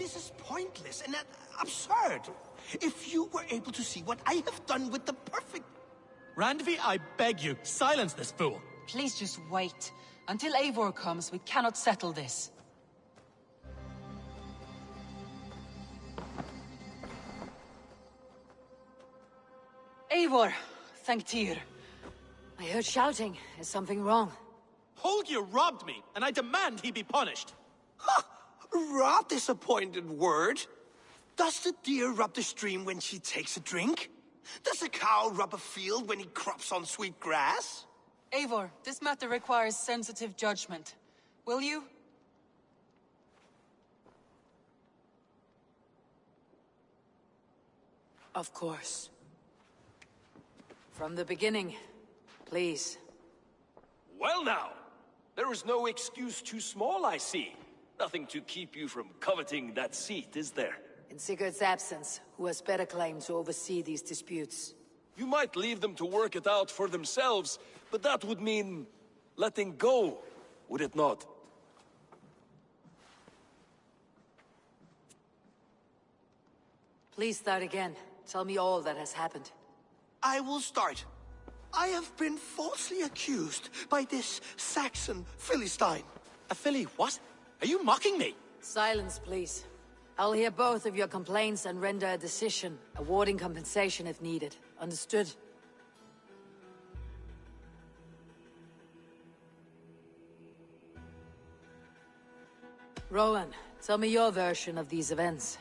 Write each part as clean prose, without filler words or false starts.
This is pointless and absurd. If you were able to see what I have done with the perfect... Randvi, I beg you, silence this fool. Please just wait. Until Eivor comes, we cannot settle this. Eivor, thank Tyr. I heard shouting. Is something wrong? Holger robbed me, and I demand he be punished. Ha! Raw disappointed word. Does the deer rub the stream when she takes a drink? Does a cow rub a field when he crops on sweet grass? Eivor, this matter requires sensitive judgment. Will you? Of course. From the beginning, please. Well now, there is no excuse too small, I see. Nothing to keep you from coveting that seat, is there? In Sigurd's absence, who has better claim to oversee these disputes? You might leave them to work it out for themselves, but that would mean letting go, would it not? Please start again. Tell me all that has happened. I will start. I have been falsely accused by this Saxon Philistine. A filly what? Are you mocking me? Silence, please. I'll hear both of your complaints and render a decision, awarding compensation if needed. Understood? Rowan, tell me your version of these events.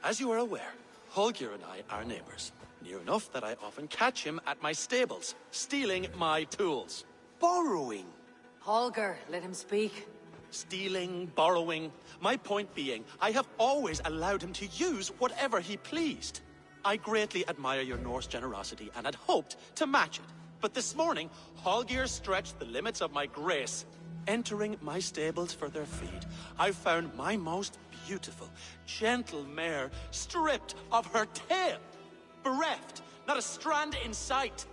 As you are aware, Holger and I are neighbors. Near enough that I often catch him at my stables, stealing my tools. Borrowing. Holger, let him speak. Stealing, borrowing. My point being, I have always allowed him to use whatever he pleased. I greatly admire your Norse generosity and had hoped to match it. But this morning, Holger stretched the limits of my grace. Entering my stables for their feed, I found my most beautiful, gentle mare stripped of her tail. Bereft, not a strand in sight.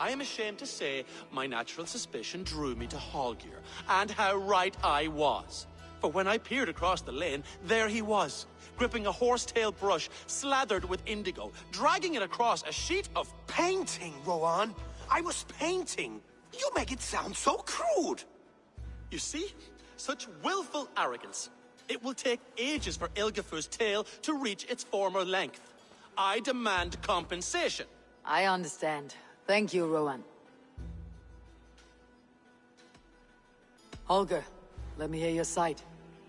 I am ashamed to say my natural suspicion drew me to Holger, and how right I was. For when I peered across the lane, there he was, gripping a horsetail brush slathered with indigo, dragging it across a sheet of... Painting, Rowan. I was painting. You make it sound so crude. You see? Such willful arrogance. It will take ages for Ilgafur's tail to reach its former length. I demand compensation. I understand. Thank you, Rowan. Holger, let me hear your side.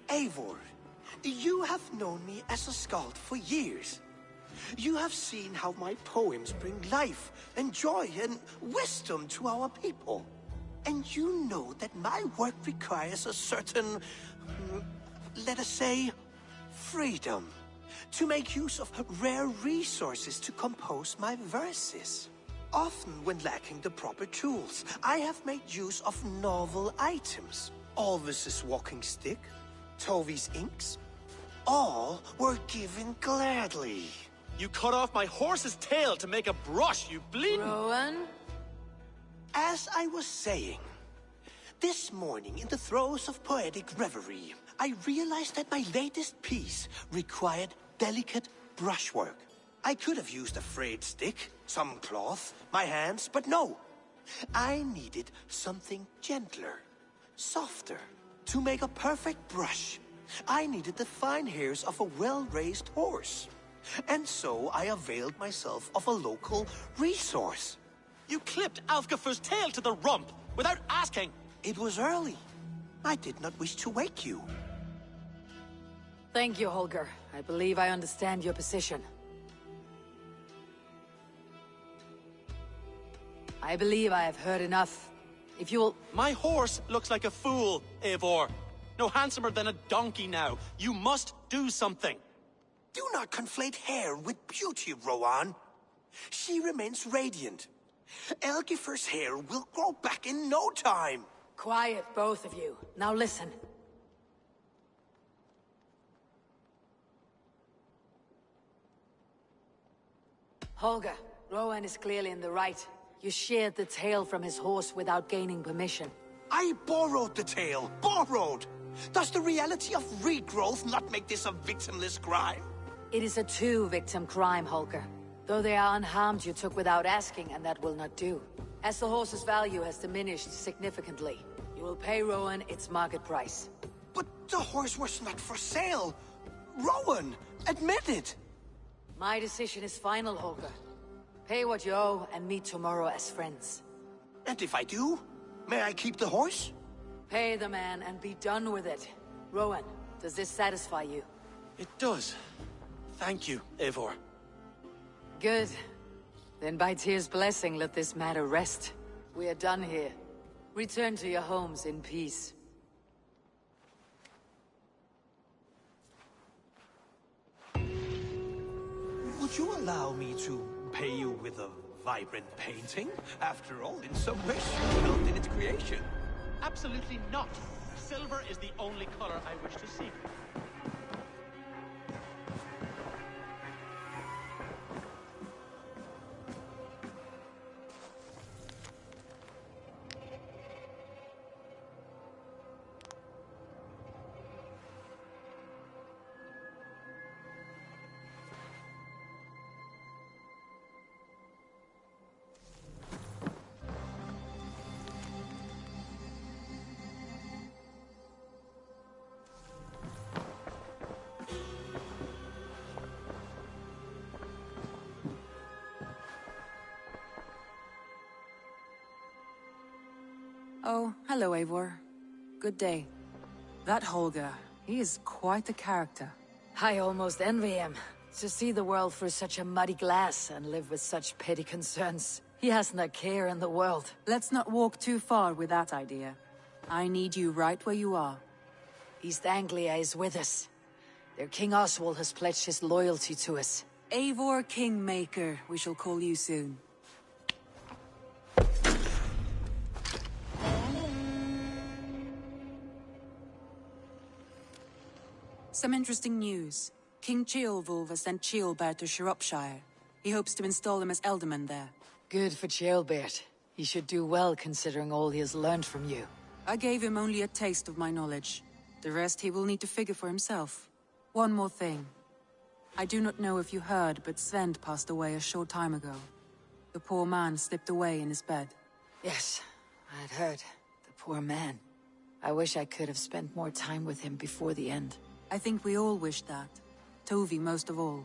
Eivor, you have known me as a skald for years. You have seen how my poems bring life and joy and wisdom to our people. And you know that my work requires a certain, let us say, freedom. To make use of rare resources to compose my verses. Often when lacking the proper tools, I have made use of novel items. Alvis's walking stick, Tovi's inks, all were given gladly. You cut off my horse's tail to make a brush, you bleeding... Rowan? As I was saying, this morning in the throes of poetic reverie, I realized that my latest piece required delicate brushwork. I could have used a frayed stick, some cloth, my hands, but no. I needed something gentler, softer. To make a perfect brush, I needed the fine hairs of a well-raised horse. And so I availed myself of a local resource. You clipped Alfgafur's tail to the rump, without asking. It was early. I did not wish to wake you. Thank you, Holger. I believe I understand your position. I believe I have heard enough. If you'll... My horse looks like a fool, Eivor. No handsomer than a donkey now. You must do something. Do not conflate hair with beauty, Rowan. She remains radiant. Elgifur's hair will grow back in no time. Quiet, both of you. Now listen. Holger, Rowan is clearly in the right. You sheared the tail from his horse without gaining permission. I borrowed the tail. Borrowed! Does the reality of regrowth not make this a victimless crime? It is a two-victim crime, Holger. Though they are unharmed, you took without asking, and that will not do. As the horse's value has diminished significantly, you will pay Rowan its market price. But the horse was not for sale. Rowan, admit it. My decision is final, Holger. Pay what you owe and meet tomorrow as friends. And if I do, may I keep the horse? Pay the man and be done with it. Rowan, does this satisfy you? It does. Thank you, Eivor. Good. Then by Tyr's blessing, let this matter rest. We are done here. Return to your homes in peace. Would you allow me to pay you with a vibrant painting? After all, in some ways you helped in its creation. Absolutely not. Silver is the only color I wish to see. Oh, hello, Eivor. Good day. That Holger, he is quite the character. I almost envy him. To see the world through such a muddy glass and live with such petty concerns. He hasn't a care in the world. Let's not walk too far with that idea. I need you right where you are. East Anglia is with us. Their King Oswald has pledged his loyalty to us. Eivor Kingmaker, we shall call you soon. Some interesting news. King Ceolwulf has sent Ceolbert to Shropshire. He hopes to install him as Ealdorman there. Good for Ceolbert. He should do well considering all he has learned from you. I gave him only a taste of my knowledge. The rest he will need to figure for himself. One more thing. I do not know if you heard, but Sven passed away a short time ago. The poor man slipped away in his bed. Yes, I had heard. The poor man. I wish I could have spent more time with him before the end. I think we all wish that. Tovi most of all.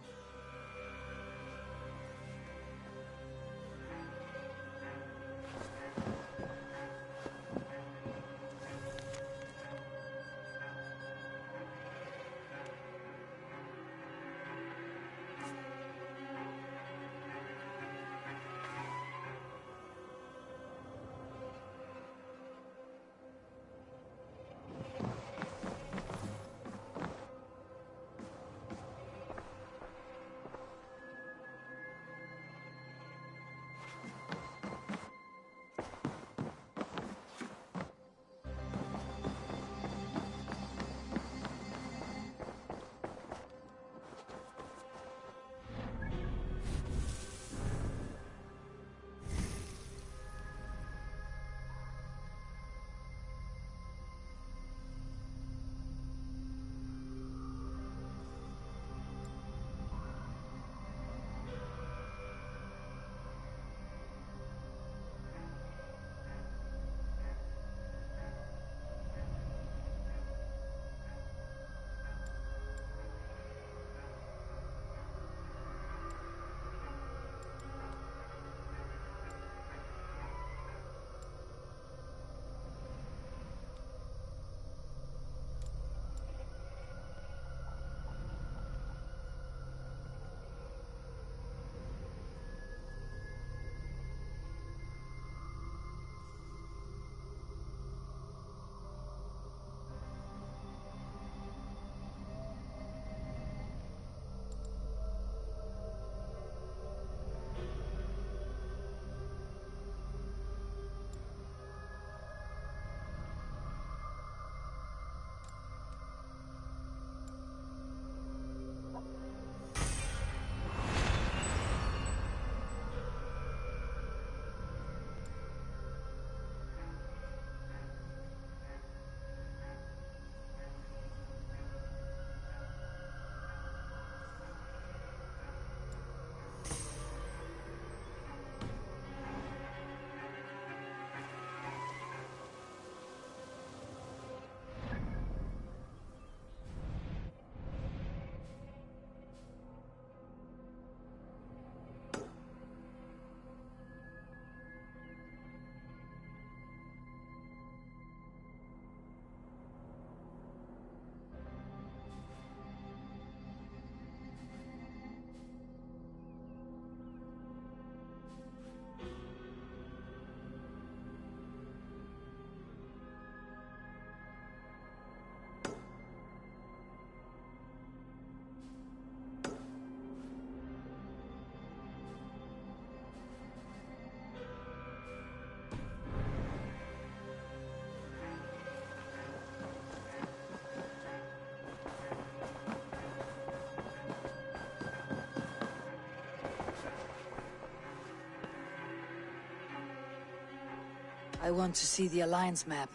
I want to see the Alliance map.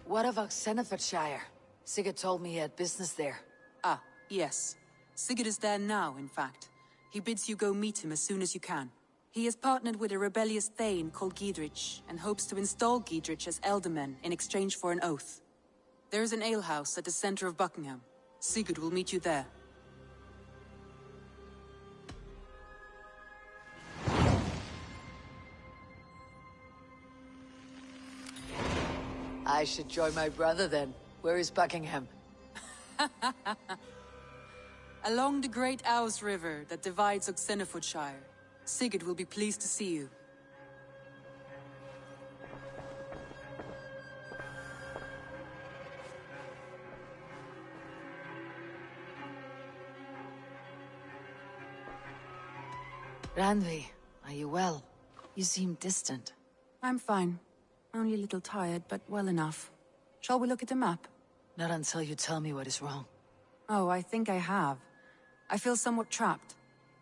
What of Xenofordshire? Sigurd told me he had business there. Ah, yes. Sigurd is there now, in fact. He bids you go meet him as soon as you can. He has partnered with a rebellious thane called Giedrich, and hopes to install Giedrich as Elderman in exchange for an oath. There is an alehouse at the center of Buckingham. Sigurd will meet you there. I should join my brother then. Where is Buckingham? Along the Great Ouse River that divides Xenofordshire. Sigurd will be pleased to see you. Randvi, are you well? You seem distant. I'm fine. Only a little tired, but well enough. Shall we look at the map? Not until you tell me what is wrong. Oh, I think I have. I feel somewhat trapped.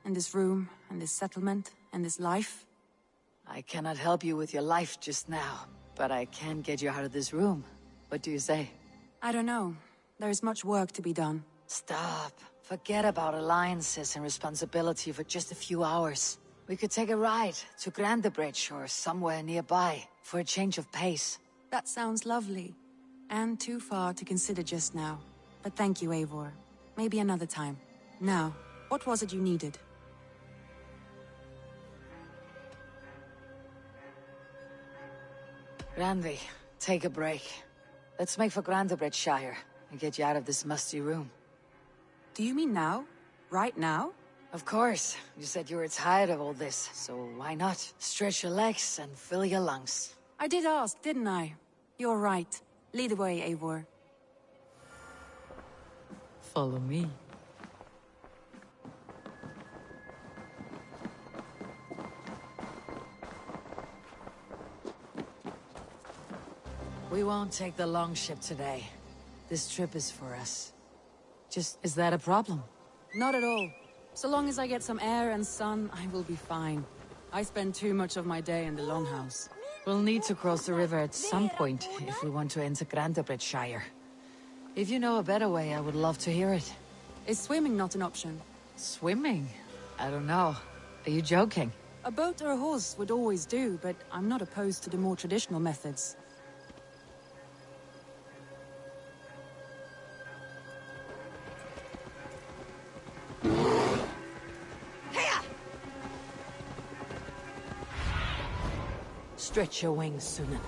In this room, and this settlement, and this life. I cannot help you with your life just now, but I can get you out of this room. What do you say? I don't know. There is much work to be done. Stop. Forget about alliances and responsibility for just a few hours. We could take a ride to Grandebridge or somewhere nearby for a change of pace. That sounds lovely. And too far to consider just now. But thank you, Eivor. Maybe another time. Now, what was it you needed? Randvi, take a break. Let's make for Grandebridgeshire and get you out of this musty room. Do you mean now? Right now? Of course. You said you were tired of all this, so why not? Stretch your legs and fill your lungs. I did ask, didn't I? You're right. Lead the way, Eivor. Follow me. We won't take the long ship today. This trip is for us. Is that a problem? Not at all. So long as I get some air and sun, I will be fine. I spend too much of my day in the Longhouse. We'll need to cross the river at some point if we want to enter Grandebridgeshire. If you know a better way, I would love to hear it. Is swimming not an option? Swimming? I don't know. Are you joking? A boat or a horse would always do, but I'm not opposed to the more traditional methods. Stretch your wings, Sunan.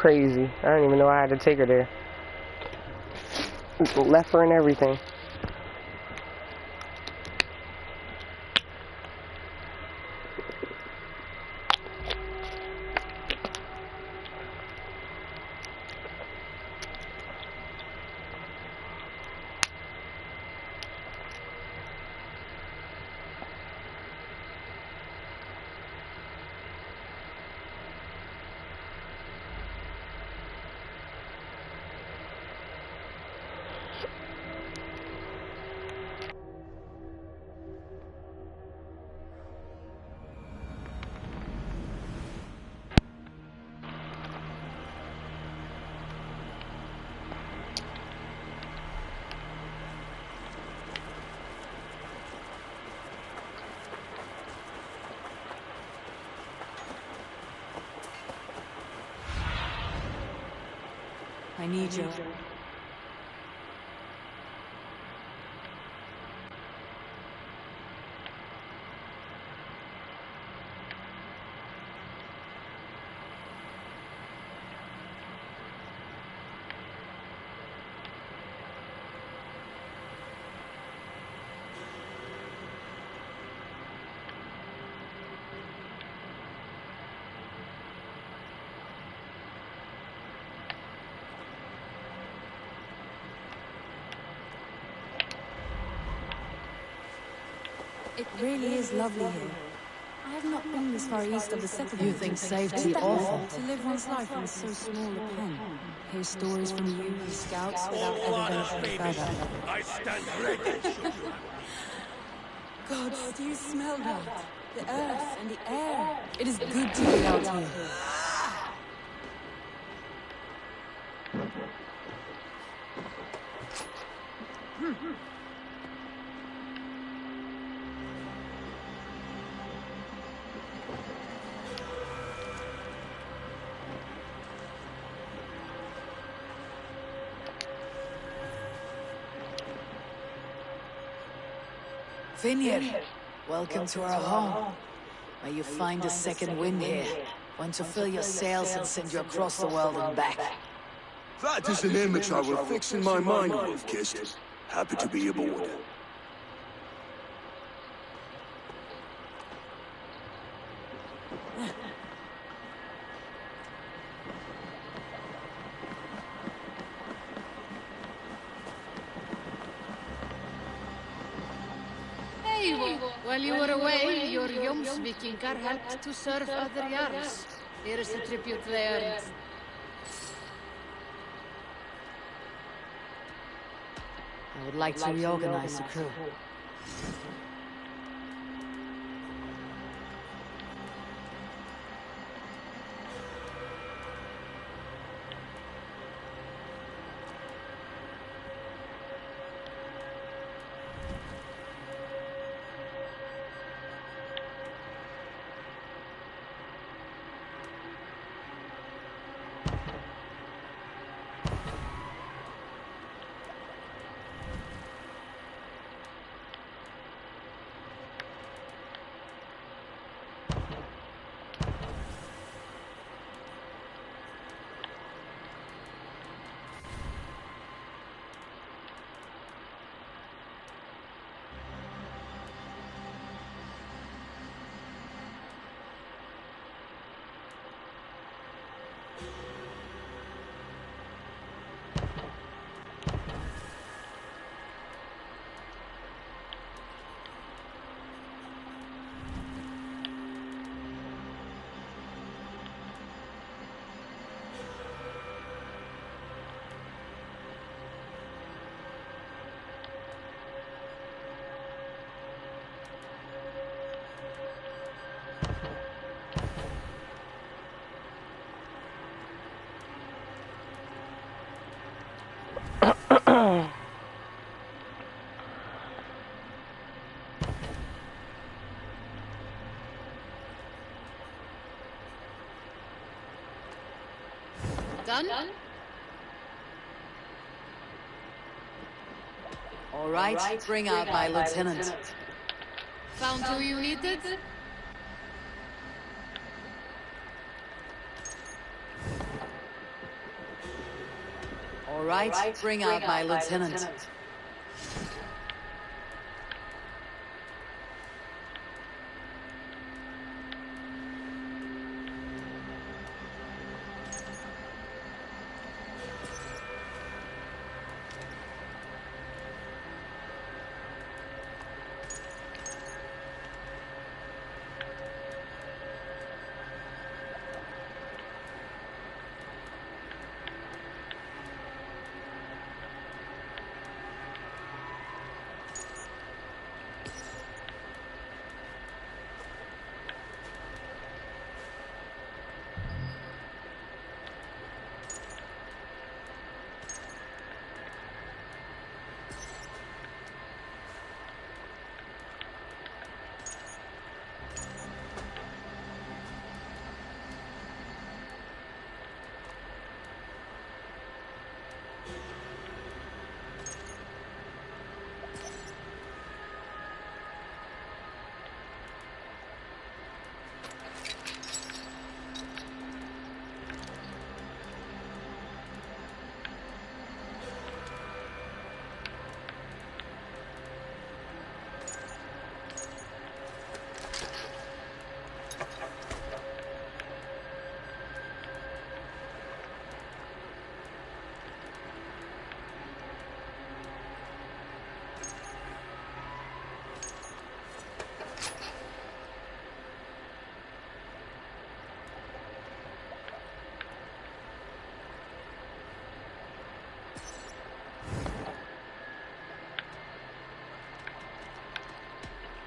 crazy. I don't even know I had to take her there. Left her and everything. I need you. It really is lovely here. I have not been this far east of the settlement. You think safety awful? To live one's life in so small a pen. Hear stories from you, scouts, without ever venturing further. I stand ready. Gods, do you smell that? The earth and the air. It is good to be out here. Vineyard, welcome to our home. May you find a second wind here. One to fill your sails and send you across the world and back. That is an image I will fix in my mind, Wolf-Kissed. Happy to be aboard. While you were away, your Jomsvikingar helped to serve other Jarls. Here is the tribute they earned. I would like to reorganize the crew. Done? All right, bring out my lieutenant. Found who you needed? All right, bring out my lieutenant.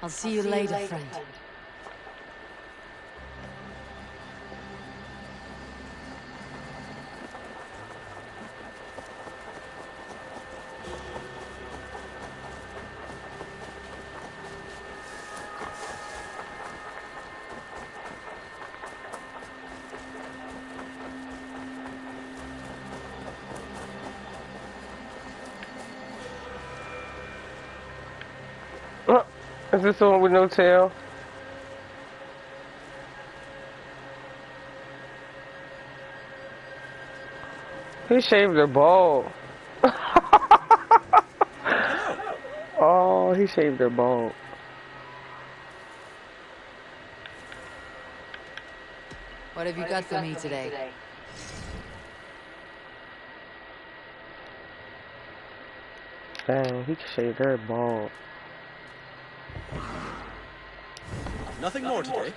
I'll see you later, friend. Is this the one with no tail? He shaved their bald. Oh, he shaved their bald. What have you got for me today? Dang, he shaved their bald. Nothing more today.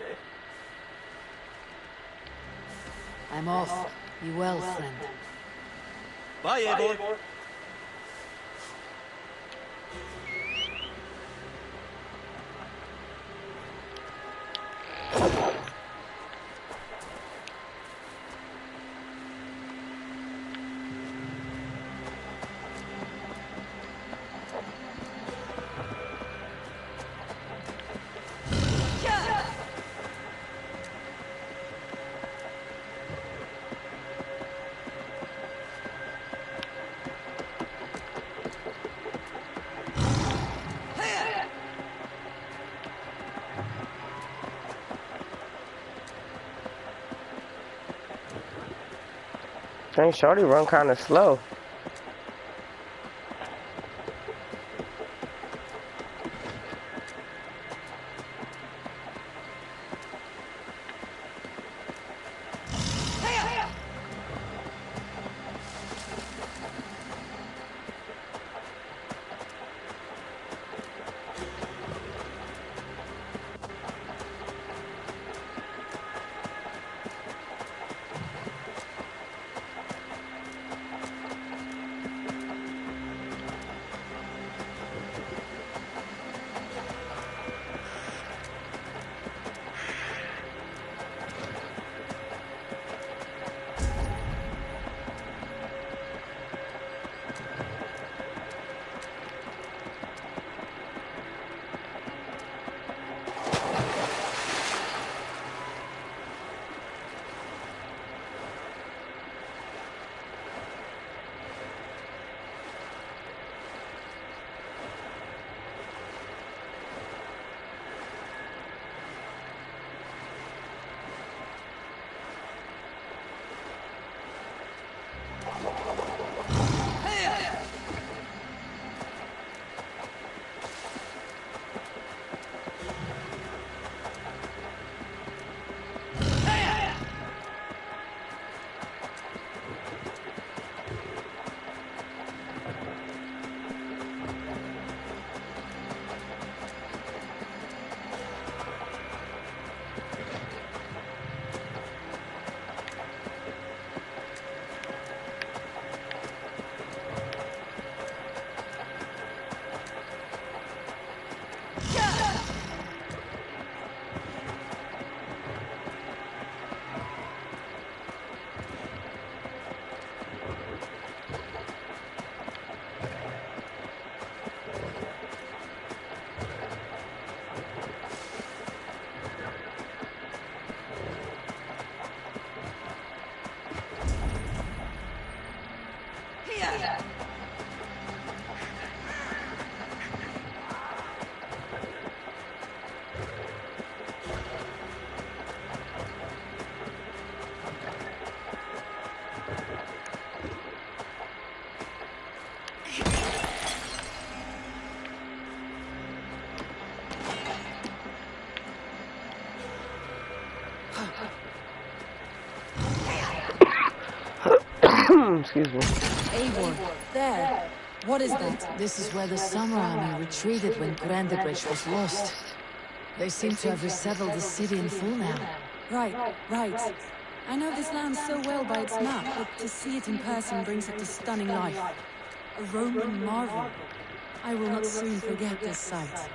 I'm off. Be well, friend. Bye, Eivor. Dang, shorty run kind of slow. Excuse me. Eivor, there. What is that? This is where the Summer Army retreated when Grandebridge was lost. They seem to have resettled the city in full now. Right. I know this land so well by its map, but to see it in person brings it to stunning life. A Roman marvel. I will not soon forget this sight.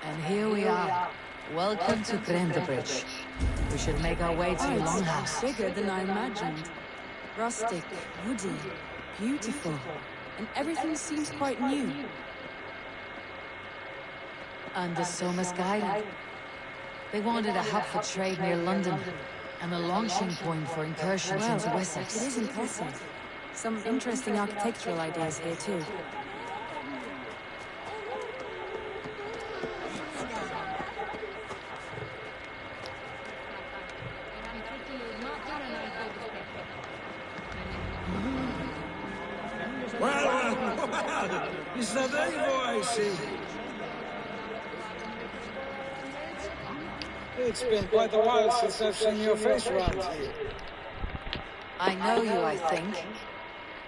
And here we are. Welcome to Grandebridge. We should make our way to your longhouse. Bigger than I imagined. Rustic, woody, beautiful. And everything seems quite new. Under Soma's guidance. They wanted a hub for trade near London, and a launching point for incursions into Wessex. It is impressive. Some interesting architectural ideas here too. Well, it's that Eivor I see. It's been quite a while since I've seen your face around here. I know you, I think.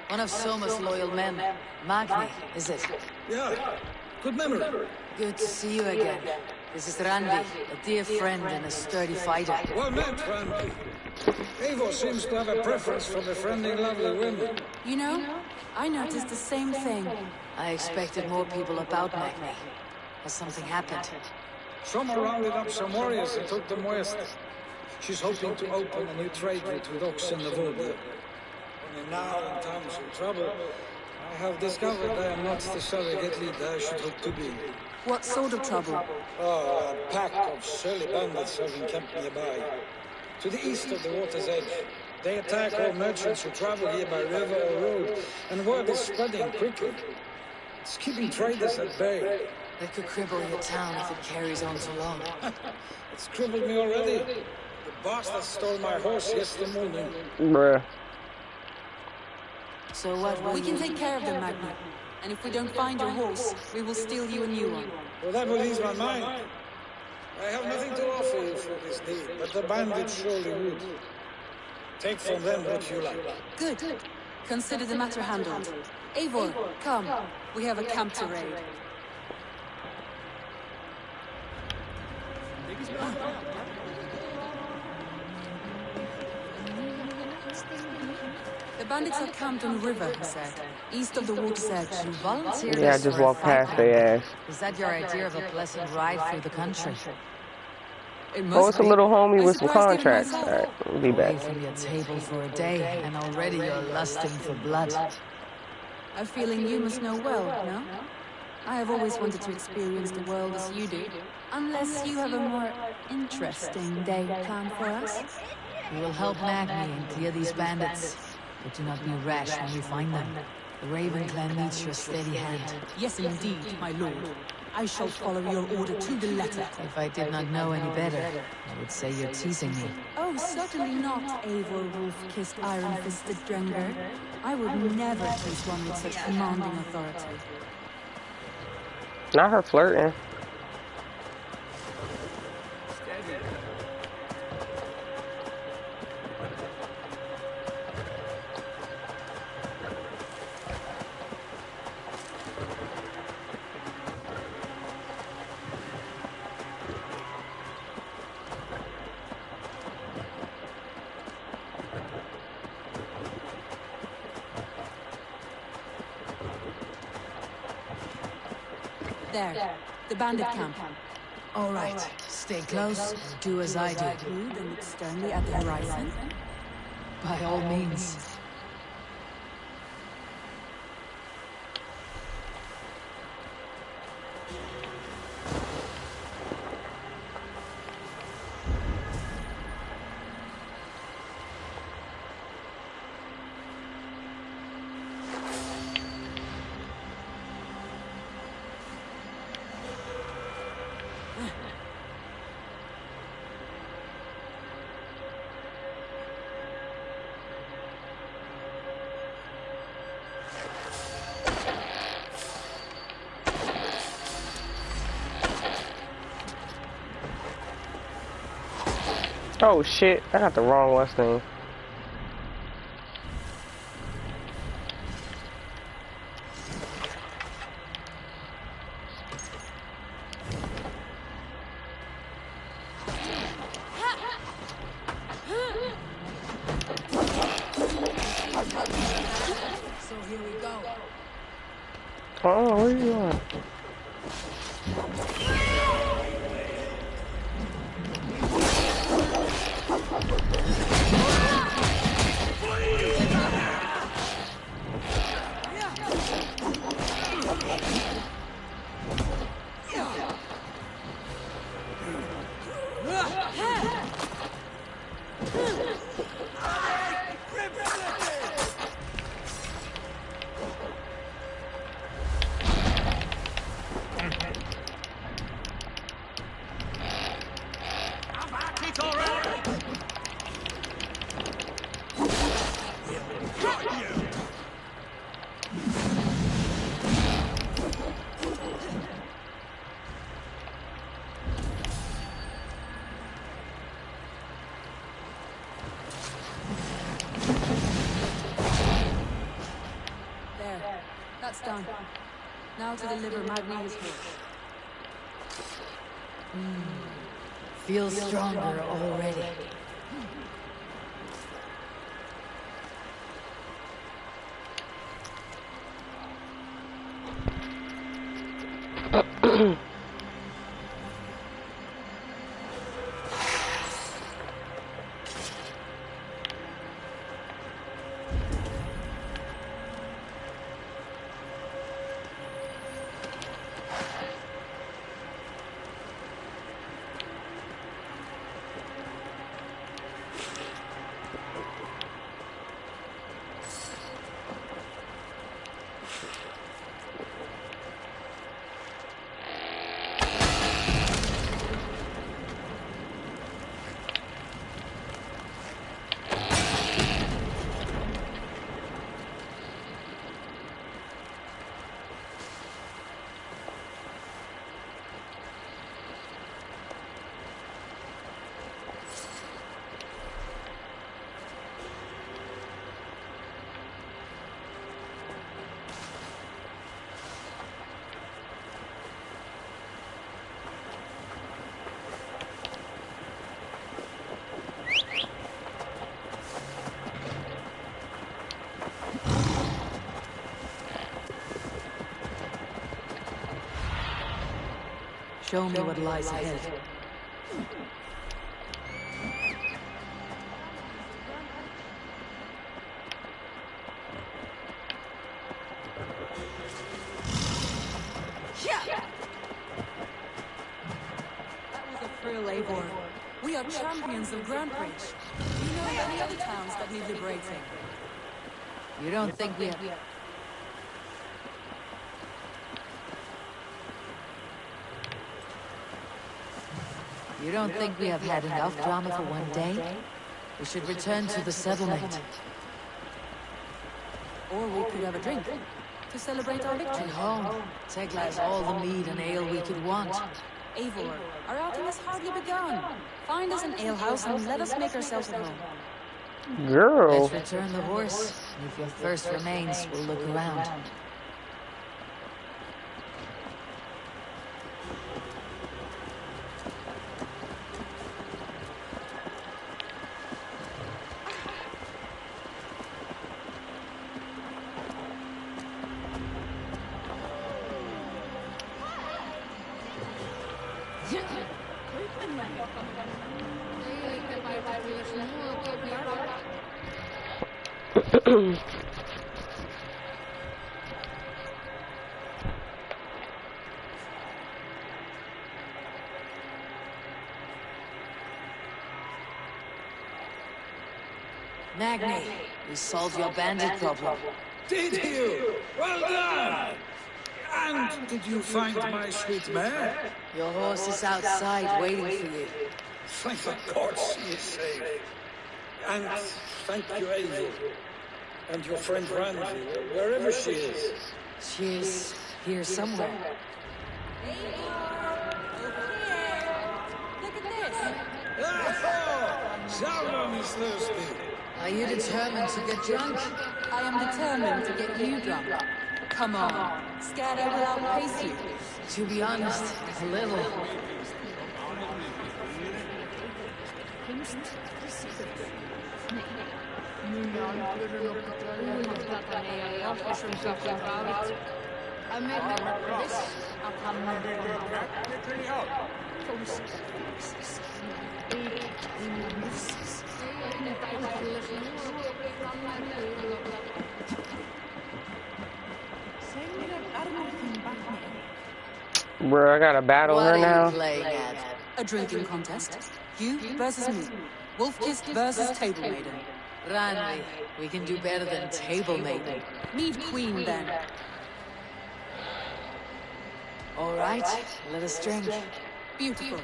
One of Soma's loyal men. Magni, is it? Yeah, good memory. Good to see you again. This is Randi, a dear friend and a sturdy fighter. Well met, Randy. Eivor seems to have a preference for befriending lovely women. You know, I noticed the same thing. I expected more people about Magni. Has something happened? Soma rounded up some warriors and took them west. She's hoping to open a new trade route with Ox and the Volga. Only now, in times of trouble, I have discovered I am not the surrogate leader I should hope to be. What sort of trouble? Oh, a pack of surly bandits have encamped nearby. To the east of the water's edge. They attack all merchants who travel here by river or road, and word is spreading quickly. It's keeping traders at bay. They could cripple your town if it carries on too long. It's crippled me already. The bastard stole my horse yesterday morning. Bruh. So what? We can take care of them, Magni. And if we don't find your horse, we will steal you a new one. Well, that will ease my mind. I have nothing to offer you for this deed, but the bandits surely would. Take from them what you like. Good. Consider the matter handled. Eivor, come. We have a camp to raid. The bandits are camped on a river, he said, east of the water's edge. You volunteered Yeah, I us just for a walked fight past their ass. Is that your idea of a pleasant ride through the country? It Oh, it's a little homie I with some surprised even contracts. myself. Alright, we'll be Away back. from your table for a day, and already you're lusting for blood. A feeling you must know well, no? I have always wanted to experience the world as you do. Unless you have a more interesting day planned for us. We will help Magni and clear these bandits. But do not be rash when we find them. The Raven clan needs your steady hand. Yes, indeed, my lord. I shall follow your order to the letter. If I did not know any better, I would say you're teasing me. Oh, certainly not, Eivor wolf-kissed iron-fisted Drenger. I would never tease one with such commanding authority. Not her flirting. There, the bandit camp. All right, stay close and do as I do. Rude and look sternly at the horizon. By all means. Oh shit, I got the wrong Western. So here we go. Oh, where are you going? That's done. Now to deliver Magni's horse. Feels stronger already. Show me what lies ahead. That was a thrill, Eivor. We are champions of Grand Prix. Do you know of any other towns that need liberating? You don't think we have... You don't think we have had enough drama for one day? We should return to the settlement. Or we could have a drink to celebrate our victory. At home, Tekla has all the mead and ale we could want. Eivor, our outing has hardly begun. Find us an alehouse and let us make ourselves at home. Girl. Let's return the horse. If your thirst remains, we'll look around. Magni, we solved your bandit problem. Did you? Well done! And did you find my sweet mare? Your horse is outside waiting for you. Thank the gods she is safe. And thank you, Eivor. And your friend Randy, wherever she is. She is here somewhere. Look at this! Ah, Sauron is thirsty. Are you determined to get drunk? I am determined to get you drunk. Come on. Scared I will outpace you. To be honest, a little. Bro, I gotta battle her now. Playing at? A drinking contest. You versus me. Wolf-Kissed versus Table Maiden. Randy, we can do better than Table Maiden. Mead Queen, then. All right, let us drink. Beautiful.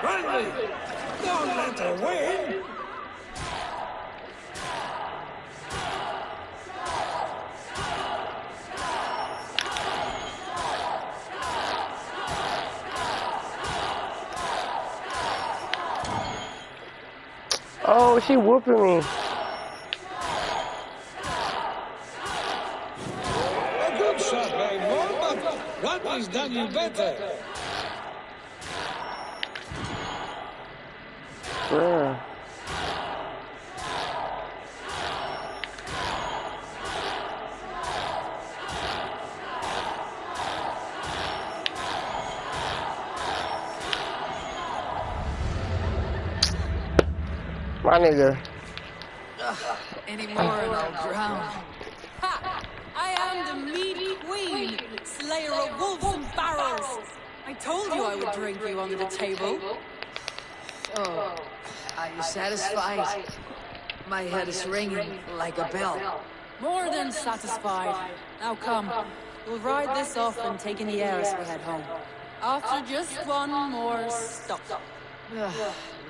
Randy! Don't let her win! Oh, she whooping me. A good shot, Eivor, but Randy's done you better. Bruh. My nigga. Any more and I'll drown. Ha! I am the Mead Queen, slayer of wolves and barrels. I told you I would drink you under the table. Oh, are you satisfied? My head is ringing like a bell. More than satisfied. Now come, we'll ride this off and take in the air as we head home. After just one more stop.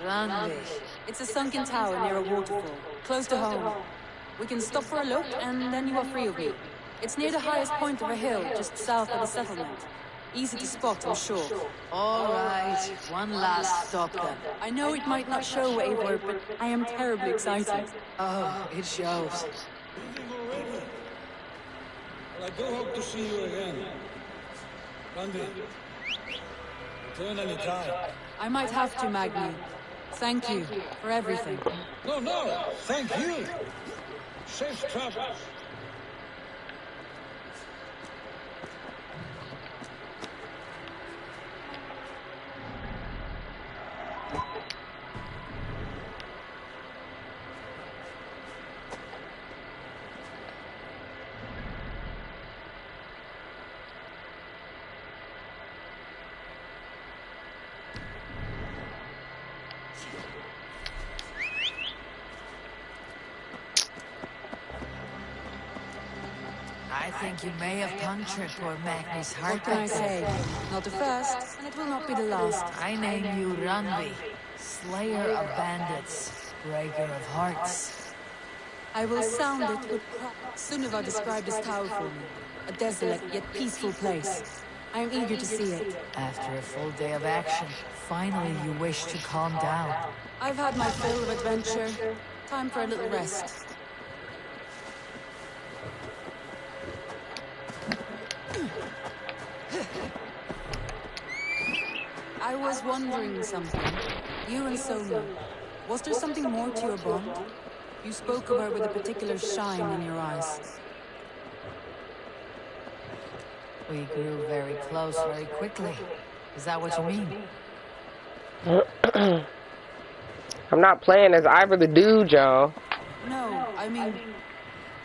Randy. It's a sunken tower near a waterfall, close to home. We can stop for a look, and then you are free of me. It's near the highest point of a hill, just south of the settlement. Easy to spot, I'm sure. All right, one last stop then. I know it might not show, Eivor, but I am terribly excited. Oh, it shows. Well, I do hope to see you again. Randy, return any time. I might have to, Magni. Thank you for everything. No, thank you. Safe travels. think you may have punctured poor Magni's heart. What can I say? Not the first, and it will not be the last. I name you Ranvi, Slayer of Bandits, Breaker of Hearts. I will sound it with pride. Sunniva described this tower for me. A desolate yet peaceful place. I am eager to see it. After a full day of action, finally you wish to calm down. I've had my fill of adventure. Time for a little rest. I was wondering something. You and Sonia. Was there something more to your bond? You spoke of her with a particular shine in your eyes. We grew very close very quickly. Is that what you mean? I'm not playing as Ivor the Dude, y'all. No, I mean,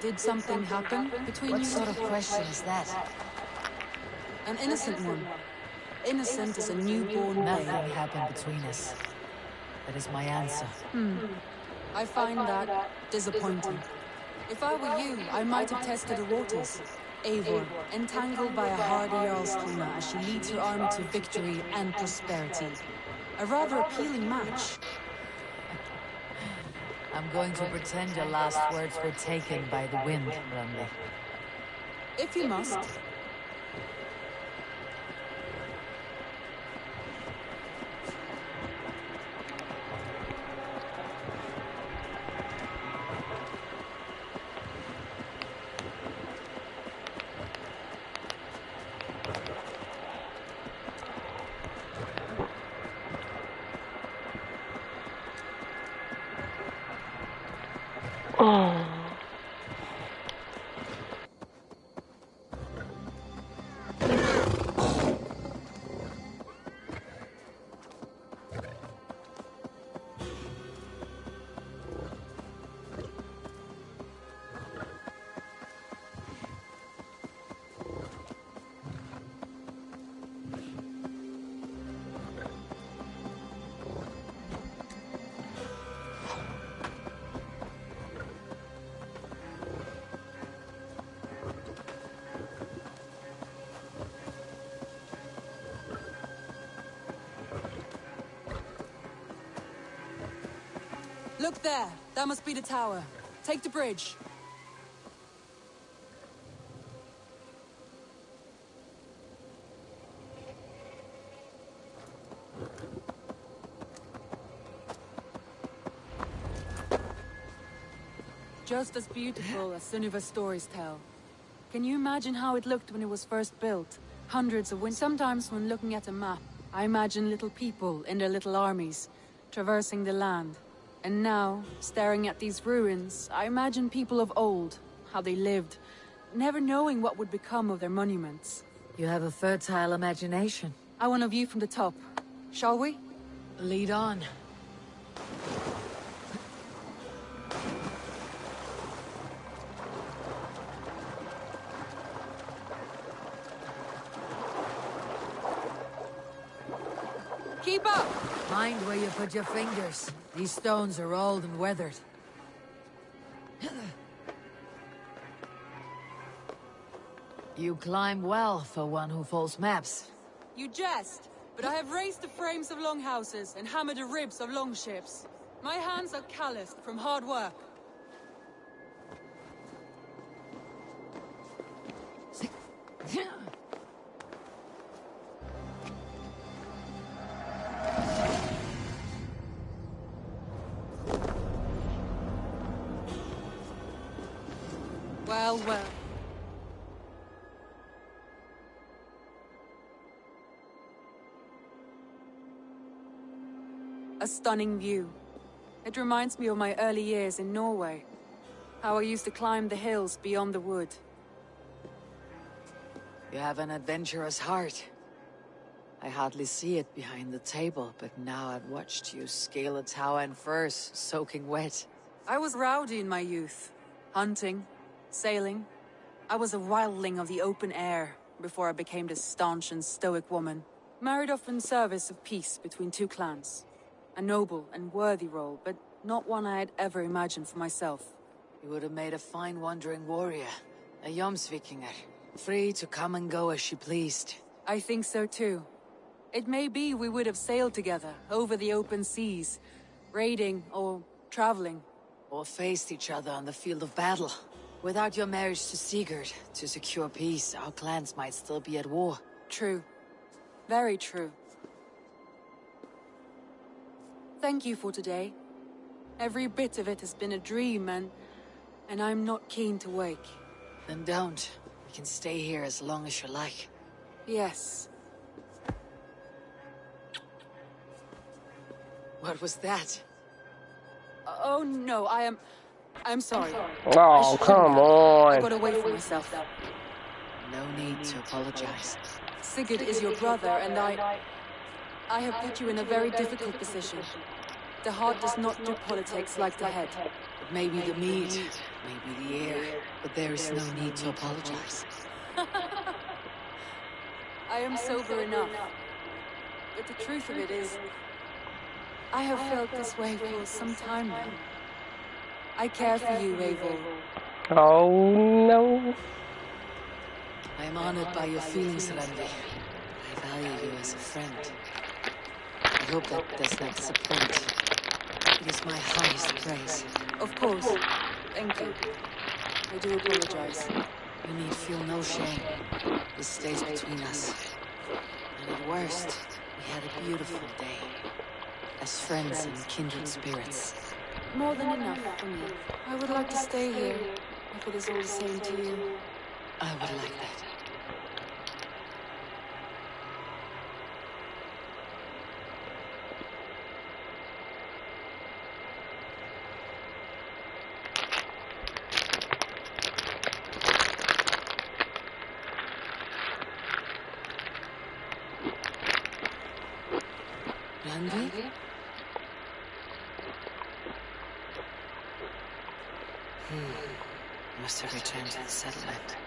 did something happen between you? What sort of question is that? An innocent one. Innocent as a newborn babe. Nothing happened between us. That is my answer. I find that disappointing. If I were you, I might have tested the waters. Eivor, entangled by a hardy Jarlskona as she leads her army to victory and prosperity. A rather appealing match. I'm going to pretend your last words were taken by the wind, Ranvi. If you must. Look there. That must be the tower. Take the bridge. Just as beautiful as Sunniva's stories tell. Can you imagine how it looked when it was first built? Hundreds of Sometimes when looking at a map, I imagine little people in their little armies, traversing the land. And now, staring at these ruins, I imagine people of old, how they lived, never knowing what would become of their monuments. You have a fertile imagination. I want a view from the top. Shall we? Lead on. Keep up! Mind where you put your fingers. These stones are old and weathered. You climb well for one who folds maps. You jest, but I have raised the frames of longhouses and hammered the ribs of longships. My hands are calloused from hard work. Well, well. A stunning view. It reminds me of my early years in Norway. How I used to climb the hills beyond the wood. You have an adventurous heart. I hardly see it behind the table, but now I've watched you scale a tower in furs, soaking wet. I was rowdy in my youth. Hunting, sailing. I was a wildling of the open air before I became this staunch and stoic woman. Married off in service of peace between two clans. A noble and worthy role, but not one I had ever imagined for myself. You would have made a fine wandering warrior, A Jomsvikinger, free to come and go as she pleased. I think so too. It may be we would have sailed together, over the open seas, raiding or traveling. Or faced each other on the field of battle. Without your marriage to Sigurd, to secure peace, our clans might still be at war. True. Very true. Thank you for today. Every bit of it has been a dream, and I'm not keen to wake. Then don't. We can stay here as long as you like. Yes. What was that? Oh no, I'm sorry. Oh, come on. I got away from myself. No need to apologize. Sigurd is your brother, and I have put you in a very difficult position. The heart does not do politics like the head. It may be the meat, maybe the air, but there is no need to apologize. I am sober enough. But the truth of it is, I have felt this way for some time now. I care for you, Eivor. Oh, no. I am honored by your feelings, Randi. I value you as a friend. I hope that does not disappoint. It is my highest praise. Of course. Thank you. I do apologize. You need feel no shame. This stays between us. And at worst, we had a beautiful day. As friends and kindred spirits. More than enough for me. I would like to stay here, if it is all the same to you. I would like that. Randi? Must have returned to the settlement.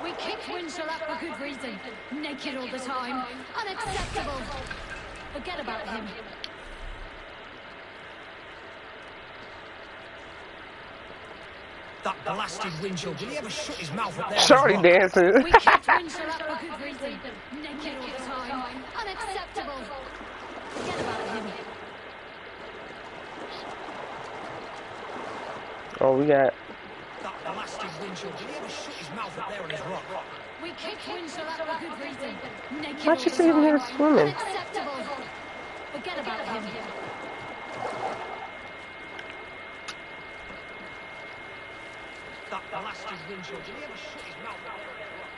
We kicked Winchell up for good reason. Naked all the time. Unacceptable. Forget about him. That blasted Winchell, did he ever shut his mouth up there? Shorty dancing. We kicked Winchell up for good reason. Naked all the time. Unacceptable. Forget about him. Oh, we got. That blasted Winchell, did he ever shut his mouth up there on his rock? We kicked Winchell up for good reason. Naked How'd all you the see him here time. swimming? Unacceptable. Forget about him. That blasted Winchell, did he ever shut his mouth up there on his rock?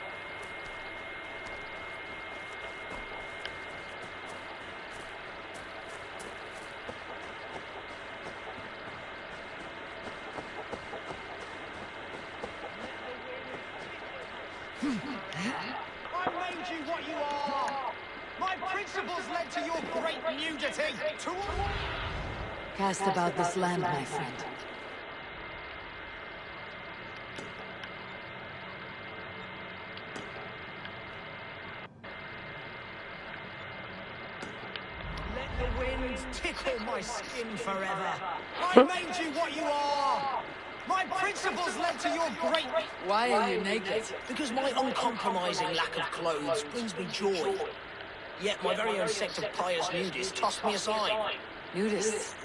I made you what you are! My principles led to your great nudity! Cast about this land, my friend. Let the wind tickle my skin forever! I made you what you are! My principles led to your great... Why are you naked? Because my uncompromising lack of clothes brings me joy. Yet my very own sect of pious nudists tossed me aside. Nudists?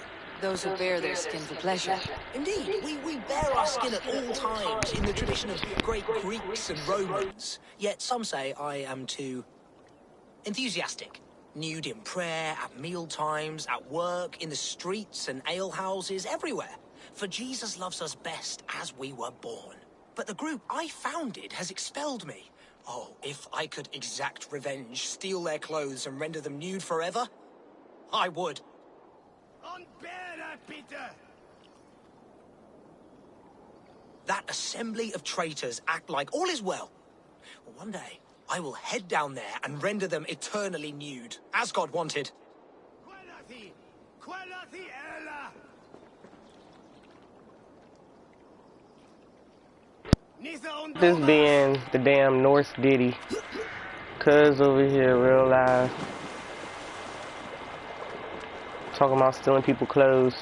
Those who bare their skin for pleasure. Indeed, we bare our skin at all times in the tradition of great Greeks and Romans. Yet some say I am too enthusiastic. Nude in prayer, at meal times, at work, in the streets and alehouses, everywhere. For Jesus loves us best as we were born. But the group I founded has expelled me. Oh, if I could exact revenge, steal their clothes and render them nude forever, I would. That assembly of traitors act like all is well. One day, I will head down there and render them eternally nude, as God wanted. This being the damn Norse ditty. Cuz over here, real live. Talking about stealing people's clothes.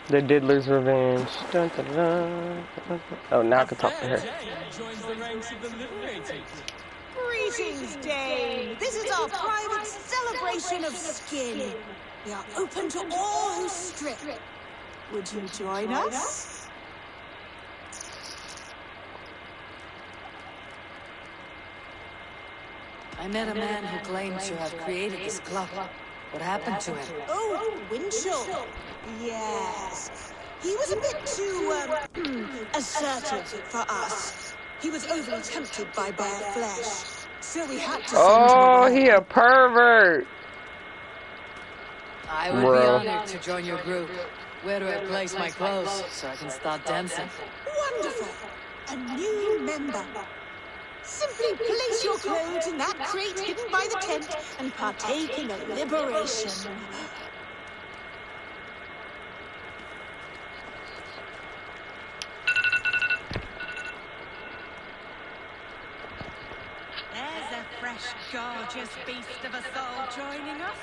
The Diddler's Revenge. Dun, dun, dun, dun, dun. Oh, now I can talk to her. Greetings, Dame. This is our private celebration of skin. We are open to all who strip. Would you join us? I met a man who claimed to have created this club. What happened to him? Oh, Winchell. Yes. He was a bit too, assertive for us. He was overly tempted by bare flesh. So we had to send him away. He a pervert. I would be honored to join your group. Where do I place my clothes so I can start dancing? Wonderful. A new member. Simply place your clothes in that crate hidden by the tent and partake in the liberation. There's a fresh, gorgeous beast of a soul joining us.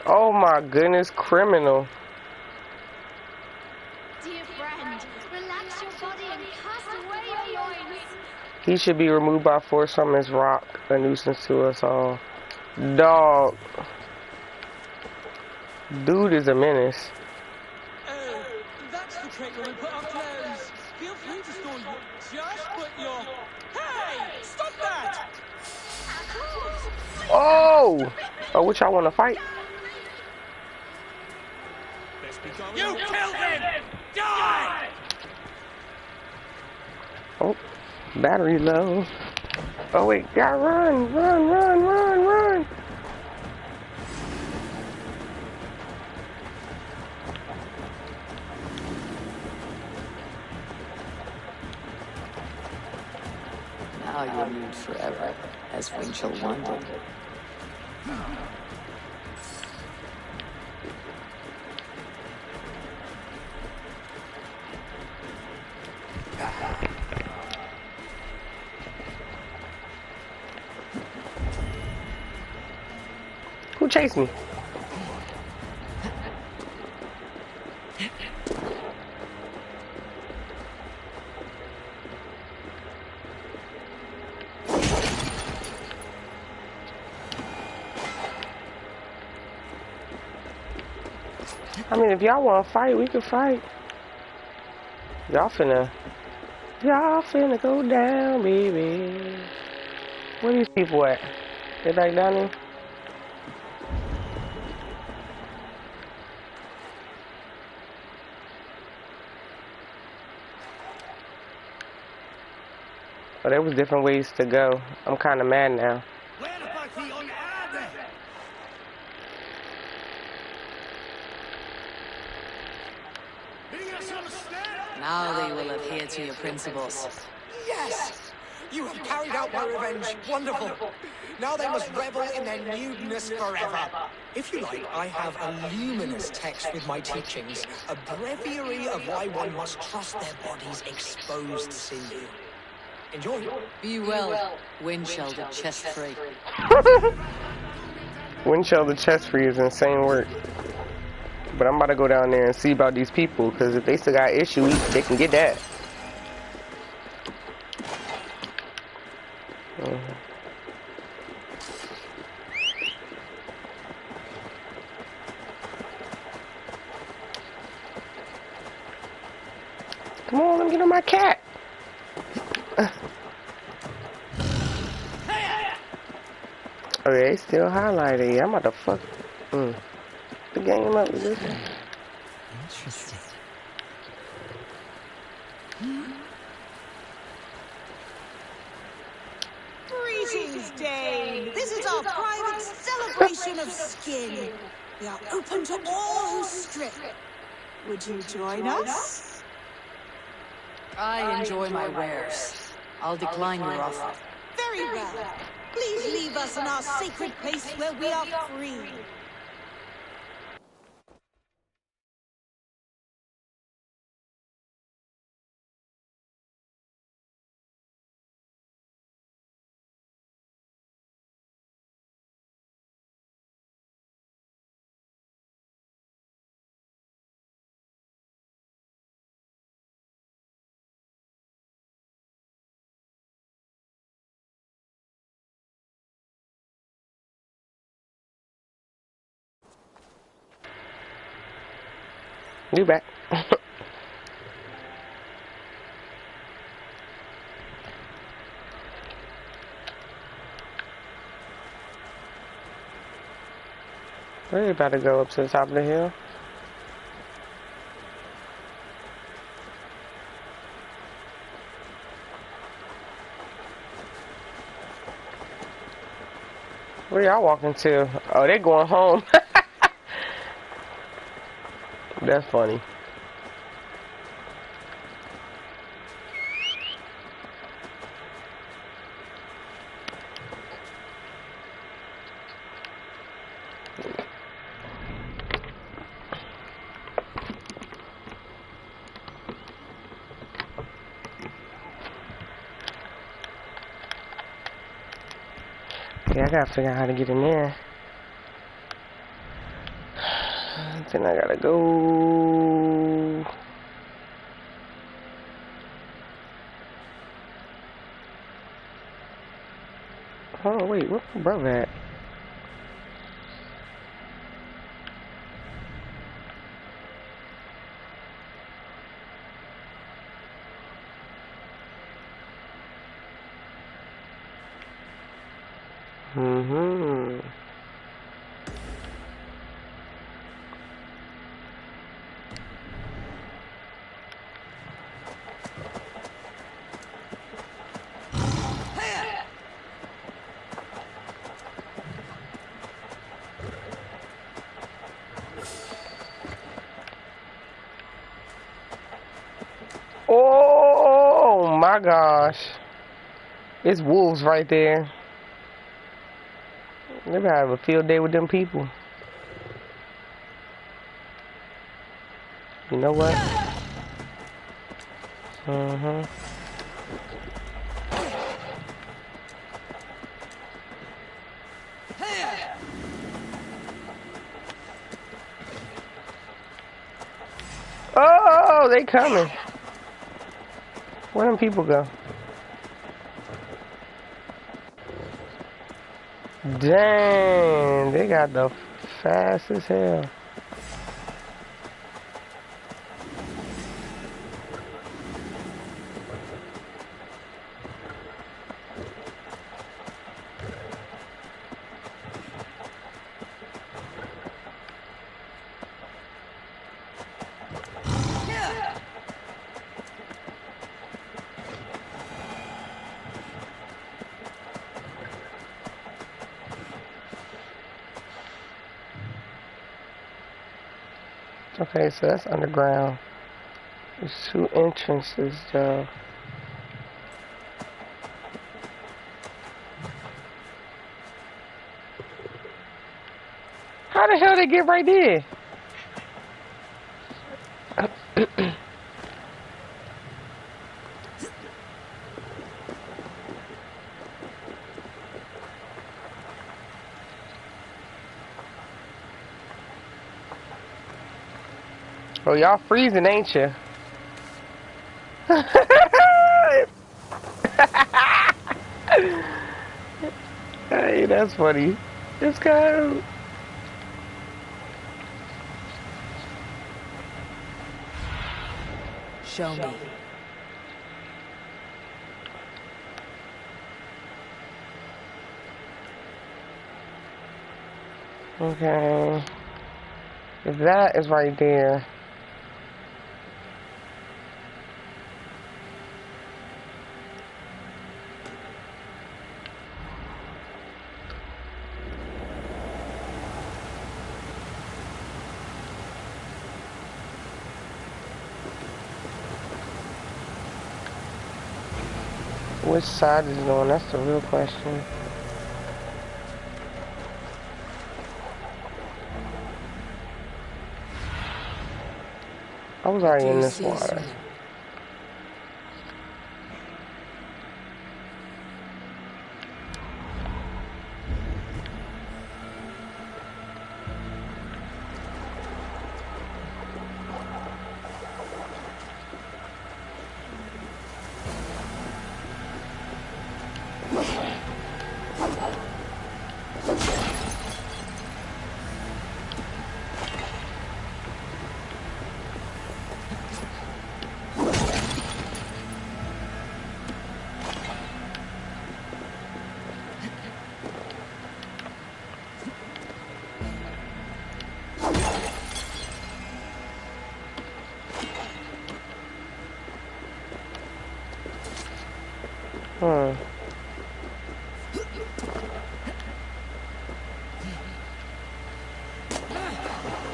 Oh my goodness, criminal. Dear friend, relax your body and cast away your loins. He should be removed by force from his rock, a nuisance to us all. Dog. Dude is a menace. Oh, that's the crate where we put our clothes. Feel free to store your... Just put your... Hey! Stop that! Oh! Oh, which y'all want to fight? You killed him! Die! Oh, battery low. Oh wait, gotta run, run, run, run, run. Now Are you nude forever, as Winchell wanted? Who chased me? I mean, if y'all want to fight, we can fight. Y'all finna go down, baby. Where these people at? They back down there? Oh, there was different ways to go. I'm kind of mad now. Now they will adhere to your principles. Yes! You have carried out my revenge. Wonderful. Now they must revel in their nudeness forever. If you like, I have a luminous text with my teachings, a breviary of why one must trust their bodies exposed to you. Enjoy. Be well, Winchell the chest free. Winchell the chest free is insane work. But I'm about to go down there and see about these people, because if they still got issues, they can get that. Come on, let me get on my cat. Okay, still highlighting. I'm about to fuck the game up with this. Interesting. Greetings, Dane. This is our private celebration of skin. We are open to all who strip. Would you join us? I enjoy my wares. I'll decline your offer. Very well. Please leave us in our sacred place where we are free. You back. We're about to go up to the top of the hill. Where y'all walking to? Oh, they going home. That's funny. Yeah, I gotta figure out how to get in there. Then I gotta go. Oh wait, where's my brother at? Oh my gosh. It's wolves right there. They're gonna have a field day with them people. You know what? Oh, they coming. Where them people go? Dang, they got the fast as hell. Okay, so that's underground. There's 2 entrances though. How the hell they get right there? Oh, y'all freezing, ain't you? Hey, that's funny. Let's go. Show me. Okay. If that is right there. Which side is it on? That's the real question. I was already in this water.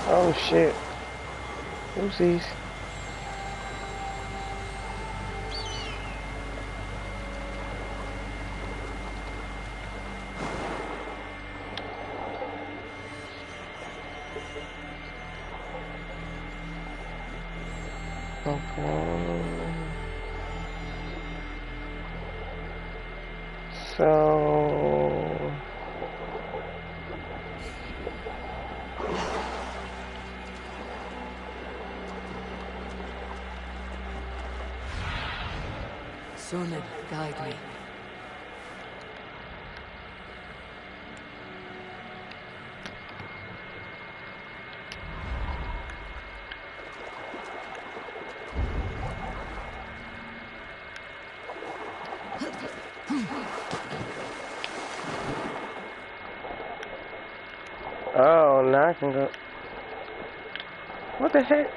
Oh shit. Oopsies. Okay. So Sonnen, guide me. oh, now I can go. What the heck?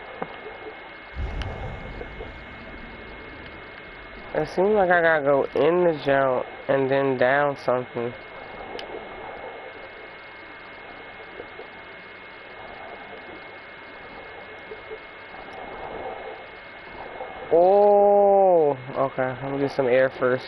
It seems like I gotta go in the jump and then down something. Oh, okay. Let me get some air first.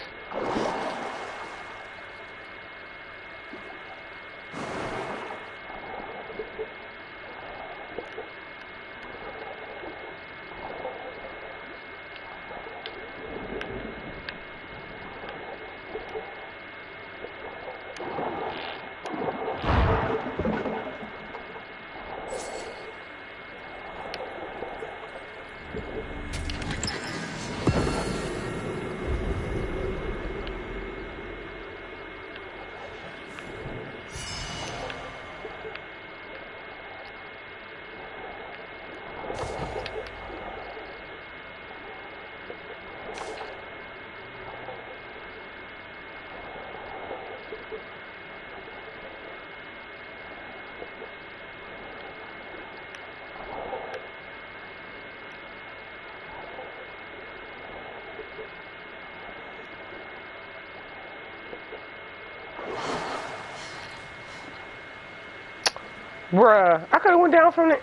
Bruh, I could have went down from it.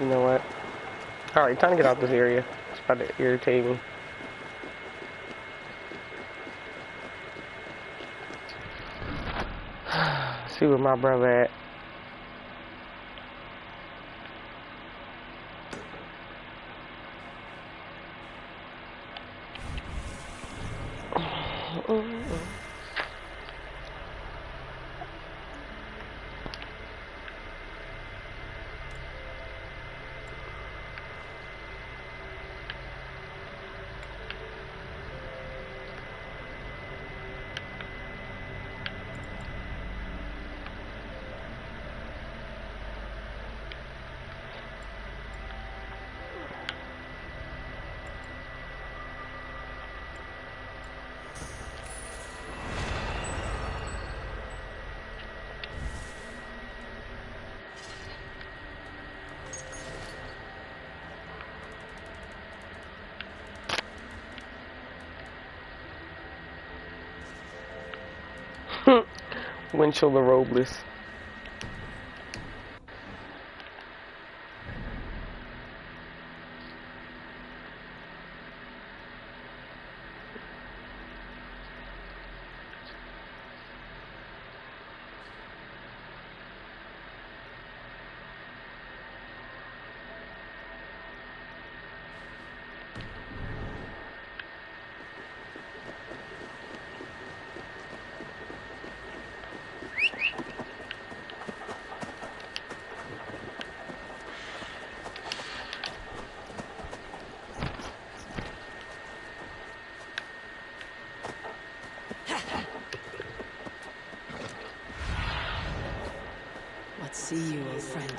You know what? Alright, time to get out this area. It's about to irritate me. See where my brother at. Winchell the Robles. See you, old friend.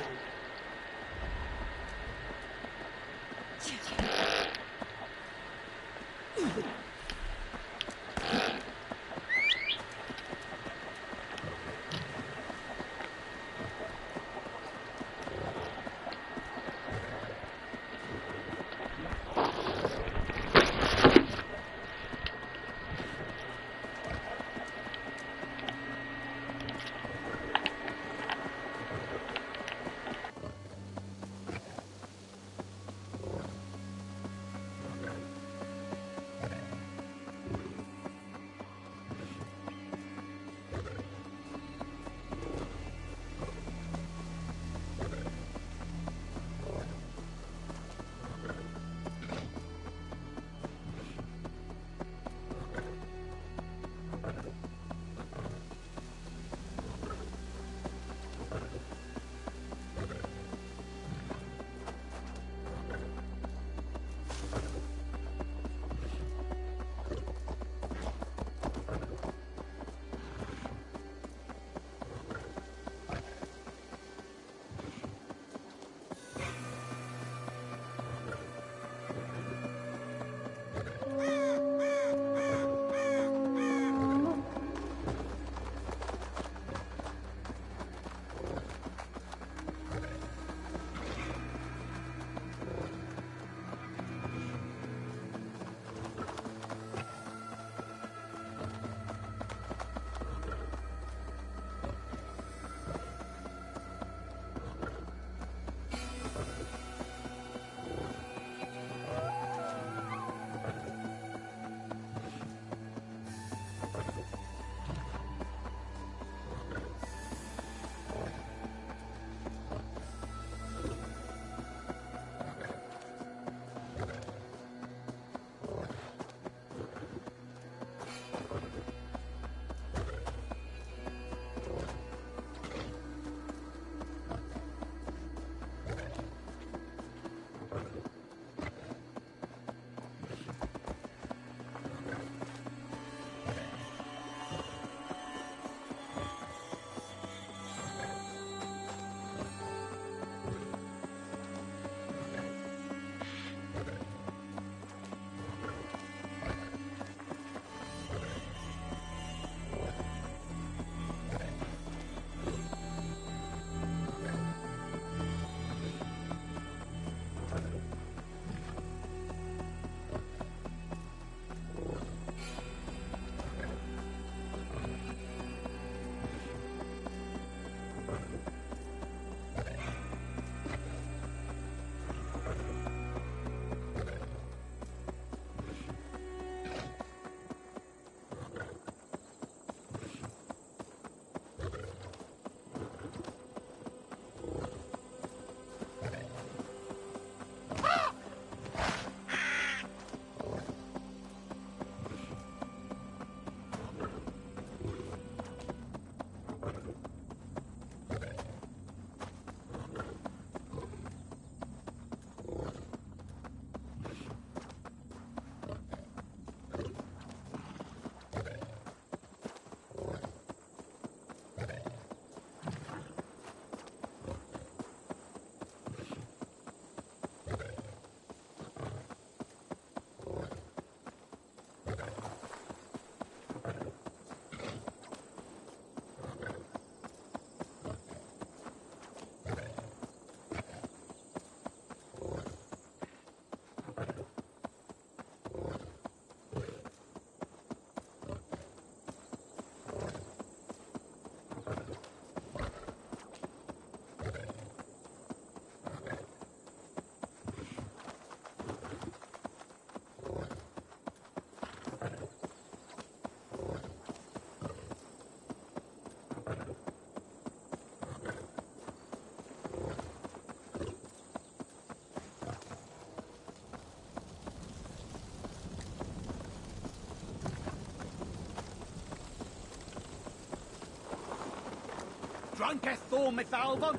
drunkest thorn with Alvon?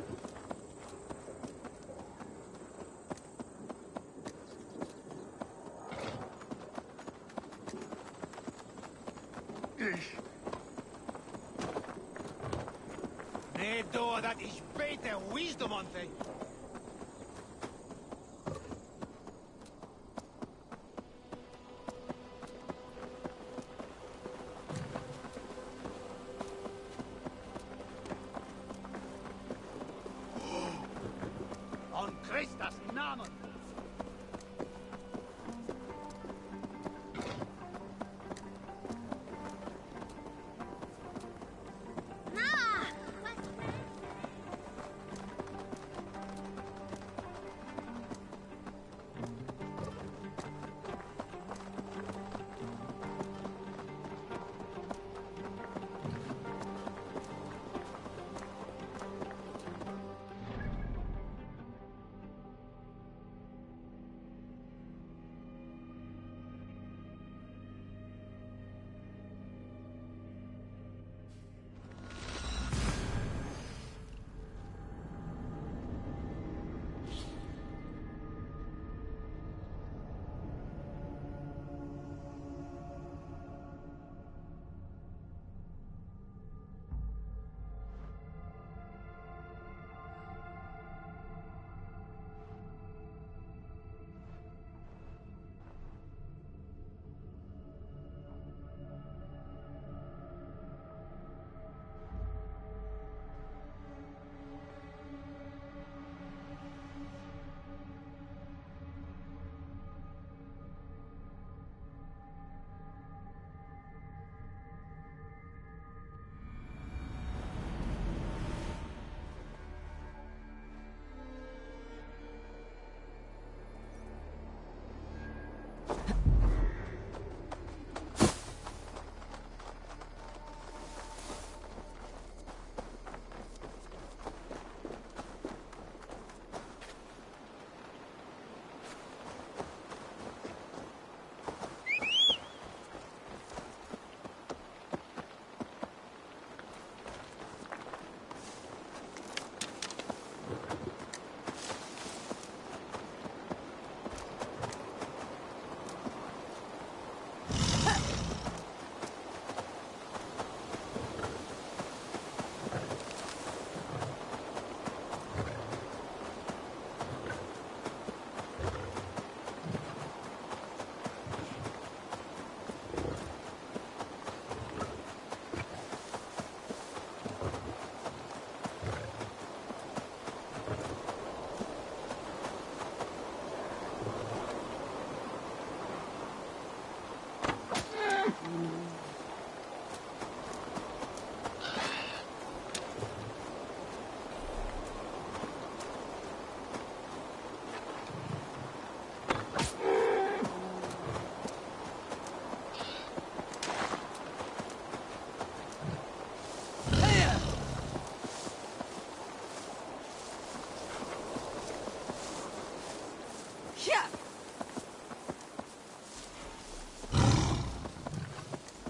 Nee, door, dat is beter wisdom on thing. On Christus namen.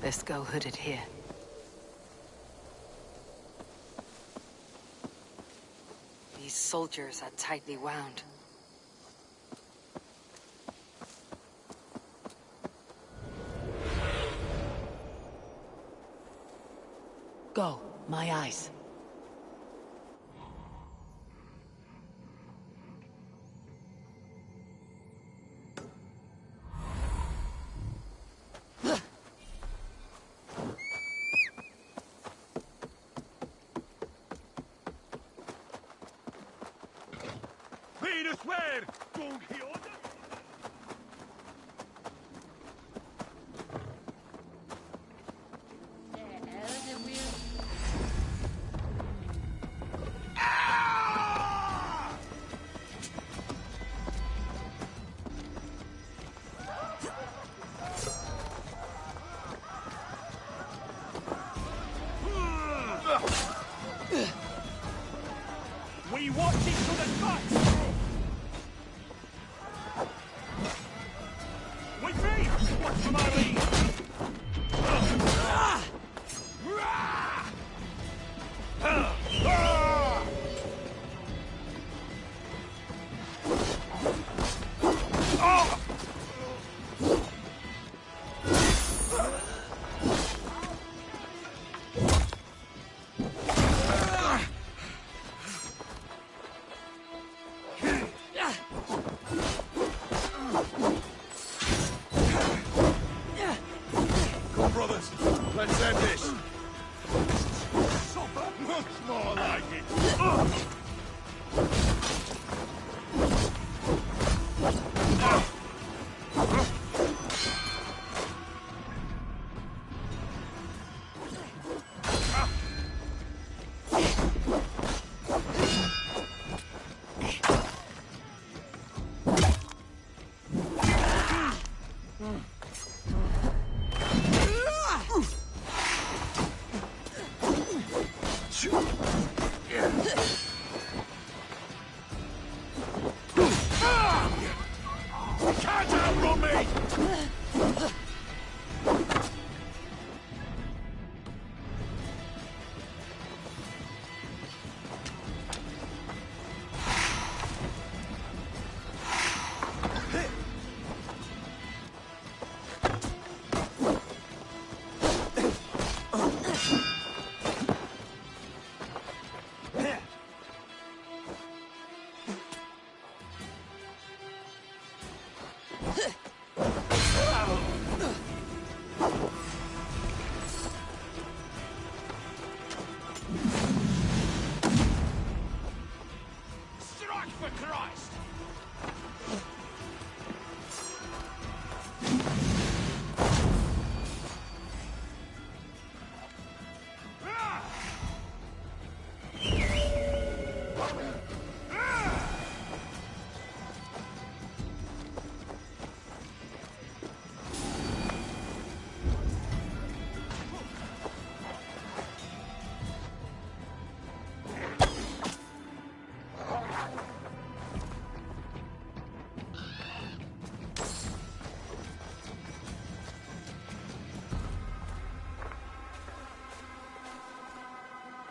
Let's go hooded here. These soldiers are tightly wound. Go, my eyes. We watch it to the guts! With me! Watch from our lead! Ah! this. Much more like it.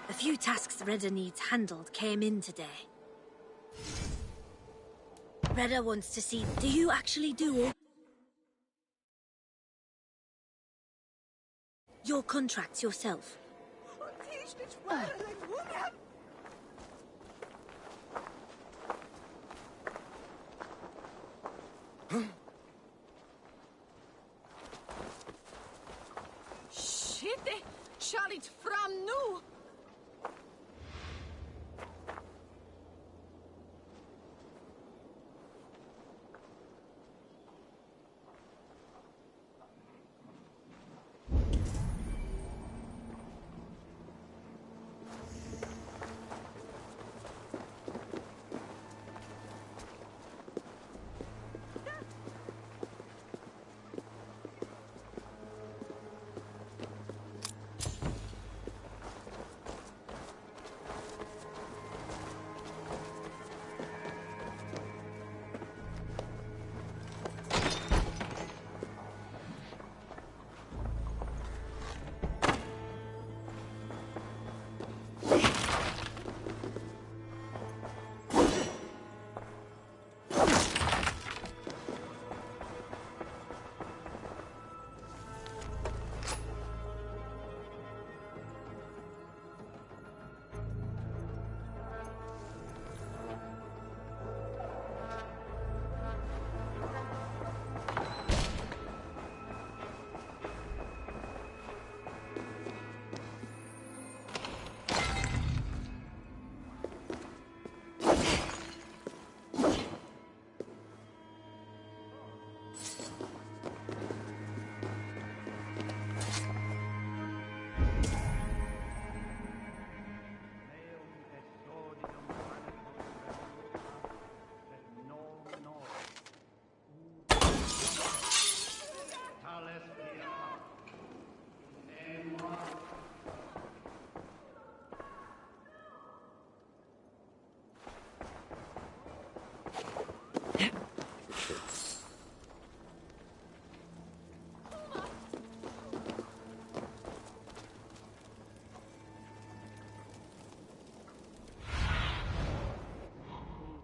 A few tasks Redda needs handled came in today. Redda wants to see, do you actually do all your contracts yourself? Shit, Charlie from nu.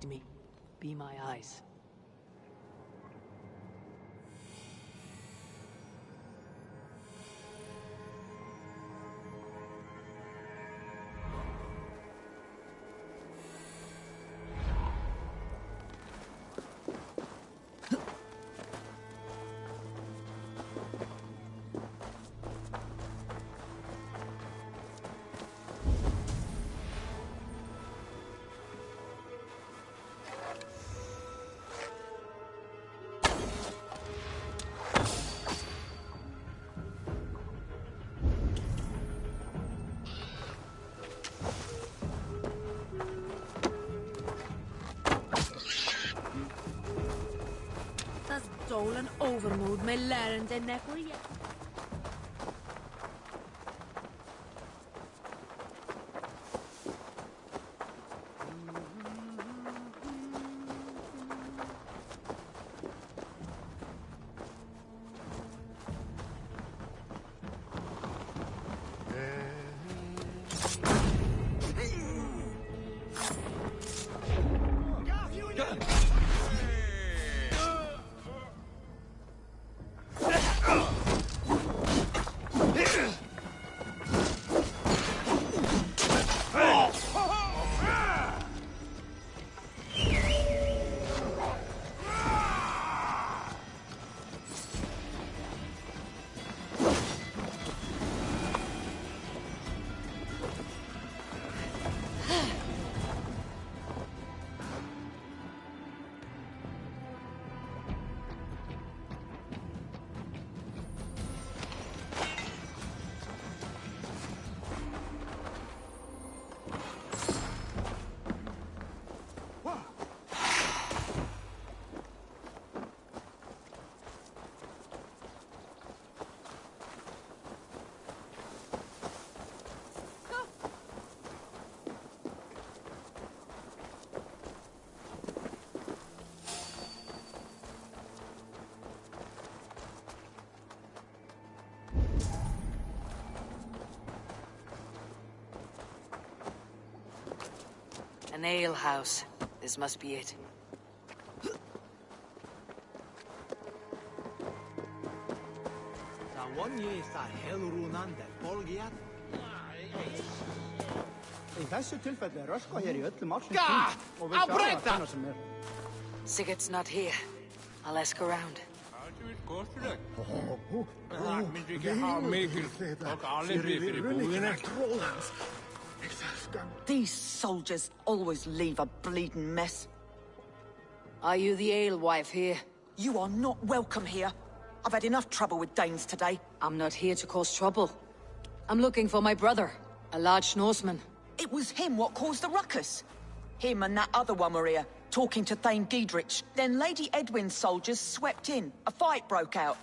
Me. Be my eyes. overmoed my learned and neck will yet. An ale house. This must be it. Sigurd's not here. I'll ask around. These soldiers always leave a bleeding mess. Are you the alewife here? You are not welcome here. I've had enough trouble with Danes today. I'm not here to cause trouble. I'm looking for my brother, a large Norseman. It was him what caused the ruckus. Him and that other one were here, talking to Thane Giedrich. Then Lady Edwin's soldiers swept in. A fight broke out.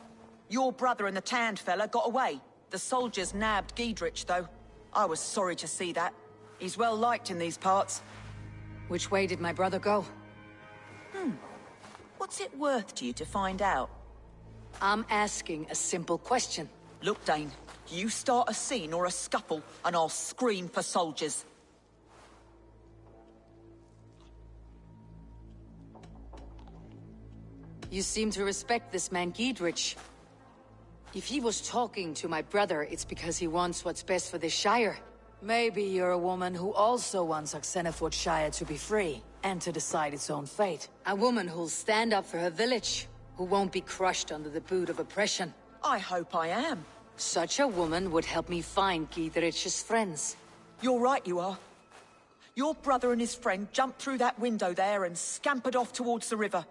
Your brother and the tanned fella got away. The soldiers nabbed Giedrich, though. I was sorry to see that. He's well liked in these parts. Which way did my brother go? What's it worth to you to find out? I'm asking a simple question. Look, Dane, you start a scene or a scuffle, and I'll scream for soldiers. You seem to respect this man Giedrich. If he was talking to my brother, it's because he wants what's best for this Shire. Maybe you're a woman who also wants Oxenford Shire to be free, and to decide its own fate. A woman who'll stand up for her village, who won't be crushed under the boot of oppression. I hope I am. Such a woman would help me find Giedrich's friends. You're right, you are. Your brother and his friend jumped through that window there and scampered off towards the river.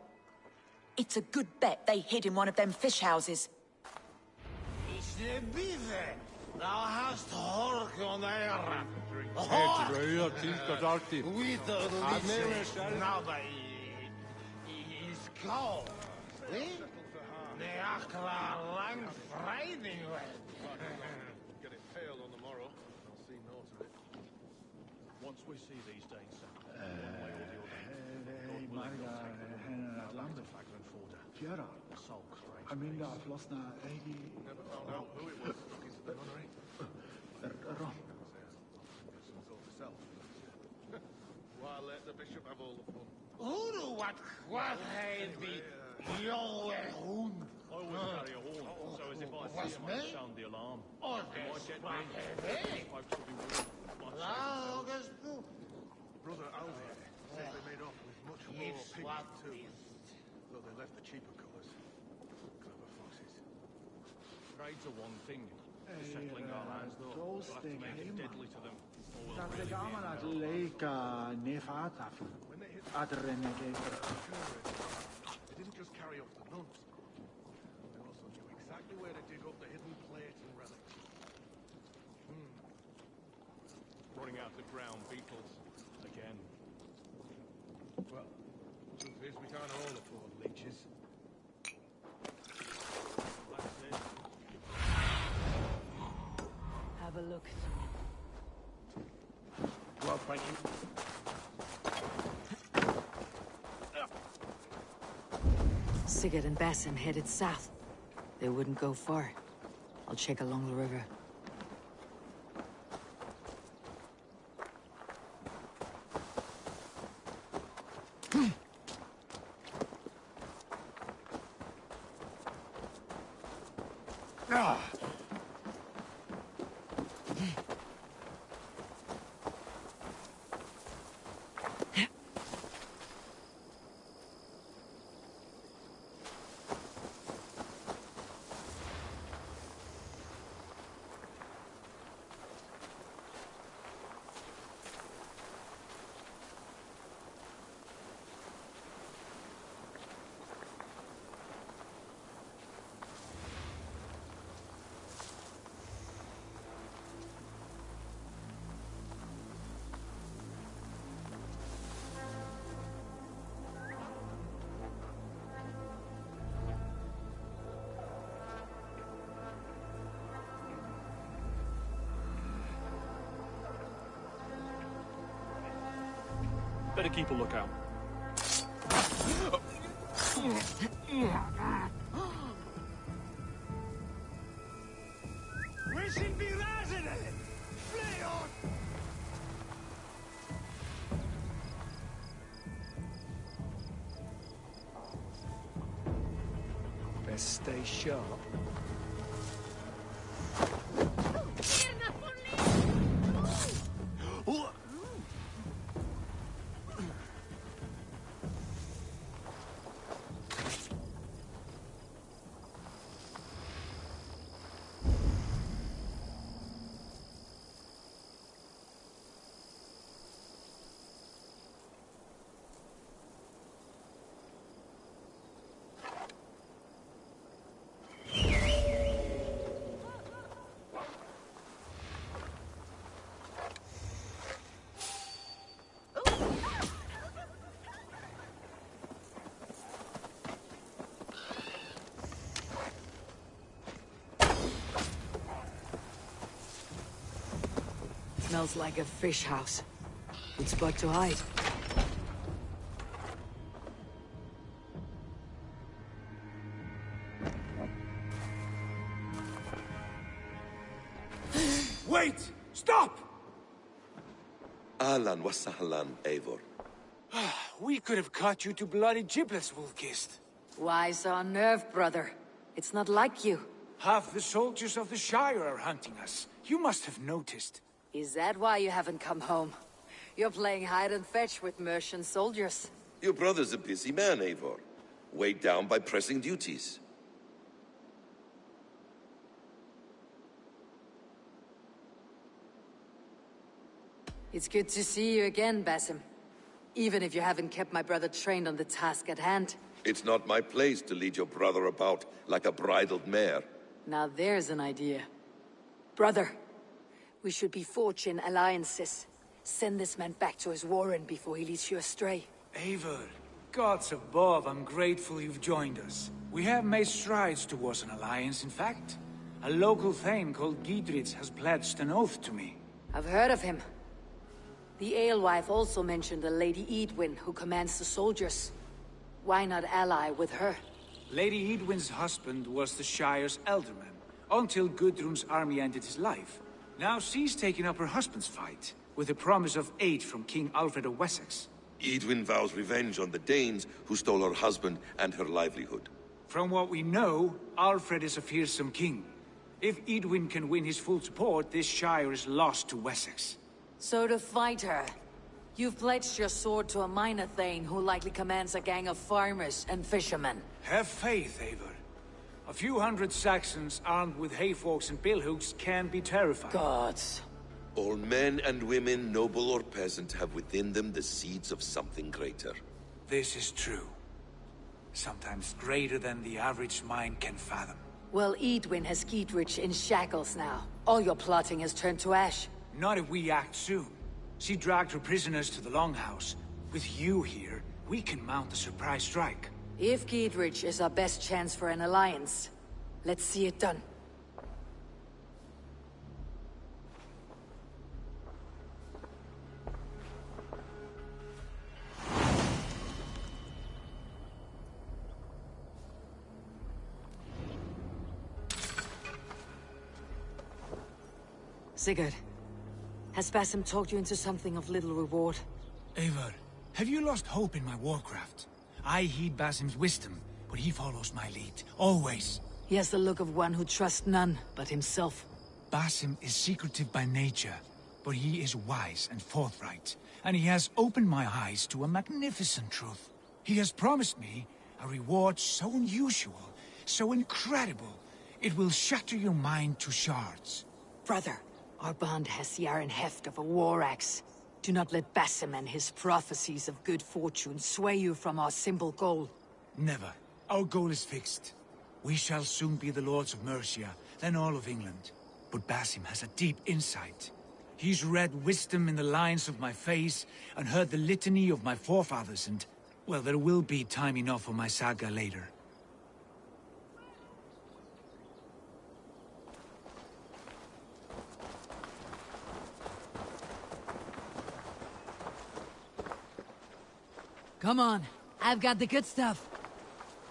It's a good bet they hid in one of them fish houses. Thou hast horkon æran. We the lyser náða í sklá. Nei akra lang fræðing vel. Get it failed on the morrow. I'll see naught of it. Once we see these days, one way or the other. Never found out who it was. Why let the bishop have all the fun? Who what had be your hund? I always carry a horn, so as if I see him, I sound the alarm. Oh, that's what I've to be warned. Brother Alvin said they made off with much more pig too, though they left the cheaper colours. Clever foxes. Trade's are one thing. Settling our lands, though, we'll have to make it deadly to them, or we'll really be in trouble. When they hit they didn't just carry off the nuns. They also knew exactly where to dig up the hidden plates and relics. Running out the ground beetles again. Well, truth is we can't all afford leeches. have a look. Well, thank you. Sigurd and Basim headed south. They wouldn't go far. I'll check along the river. Better keep a lookout. We should be rising it! Flee on! Best stay sharp. Smells like a fish house. Good spot to hide. Wait! Stop! Ahlan wa sahlan, Eivor. We could have cut you to bloody giblets, Wolf-Kissed. Why so unnerved, brother? It's not like you. Half the soldiers of the Shire are hunting us. You must have noticed. Is that why you haven't come home? You're playing hide and fetch with Mercian soldiers. Your brother's a busy man, Eivor. Weighed down by pressing duties. It's good to see you again, Basim. Even if you haven't kept my brother trained on the task at hand. It's not my place to lead your brother about like a bridled mare. Now there's an idea. Brother, we should be forging alliances. Send this man back to his warren before he leads you astray. Eivor, gods above, I'm grateful you've joined us. We have made strides towards an alliance, in fact. A local thane called Gidritz has pledged an oath to me. I've heard of him. The alewife also mentioned a Lady Edwin who commands the soldiers. Why not ally with her? Lady Edwin's husband was the Shire's elderman, until Gudrun's army ended his life. Now she's taken up her husband's fight, with the promise of aid from King Alfred of Wessex. Edwin vows revenge on the Danes who stole her husband and her livelihood. From what we know, Alfred is a fearsome king. If Edwin can win his full support, this Shire is lost to Wessex. So to fight her, you've pledged your sword to a minor thane who likely commands a gang of farmers and fishermen. Have faith, Eivor. A few hundred Saxons armed with hayforks and billhooks can be terrifying. Gods. All men and women, noble or peasant, have within them the seeds of something greater. This is true. Sometimes greater than the average mind can fathom. Well, Edwin has Gidrich in shackles now. All your plotting has turned to ash. Not if we act soon. She dragged her prisoners to the Longhouse. With you here, we can mount a surprise strike. If Gidrich is our best chance for an alliance, let's see it done. Sigurd, has Basim talked you into something of little reward? Eivor, have you lost hope in my warcraft? I heed Basim's wisdom, but he follows my lead, always. He has the look of one who trusts none but himself. Basim is secretive by nature, but he is wise and forthright, and he has opened my eyes to a magnificent truth. He has promised me a reward so unusual, so incredible, it will shatter your mind to shards. Brother, our bond has the iron heft of a war axe. Do not let Basim and his prophecies of good fortune sway you from our simple goal. Never. Our goal is fixed. We shall soon be the lords of Mercia, then all of England. But Basim has a deep insight. He's read wisdom in the lines of my face, and heard the litany of my forefathers, and... well, there will be time enough for my saga later. Come on, I've got the good stuff.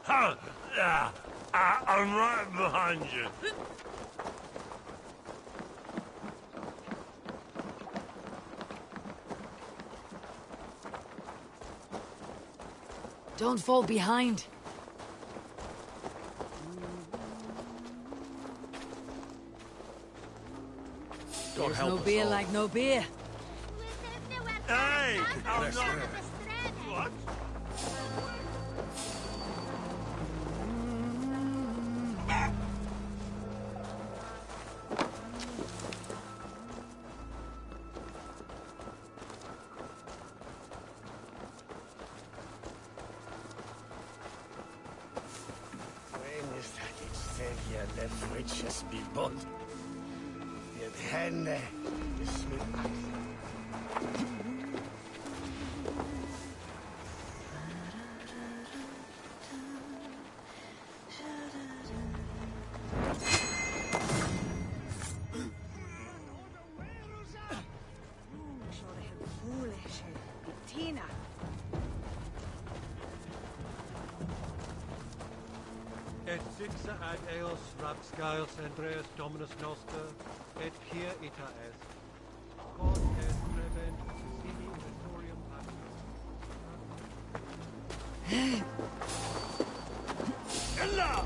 Huh, yeah, I'm right behind you. Don't fall behind. There's no beer like no beer. Hey, I'm not... What? Det fridges blir bort. Det hände i slutet. Et sixa ad eos rapscaios Andreas Dominus Noster, et quia ita est. Quod est prevent sini inventorium Ella!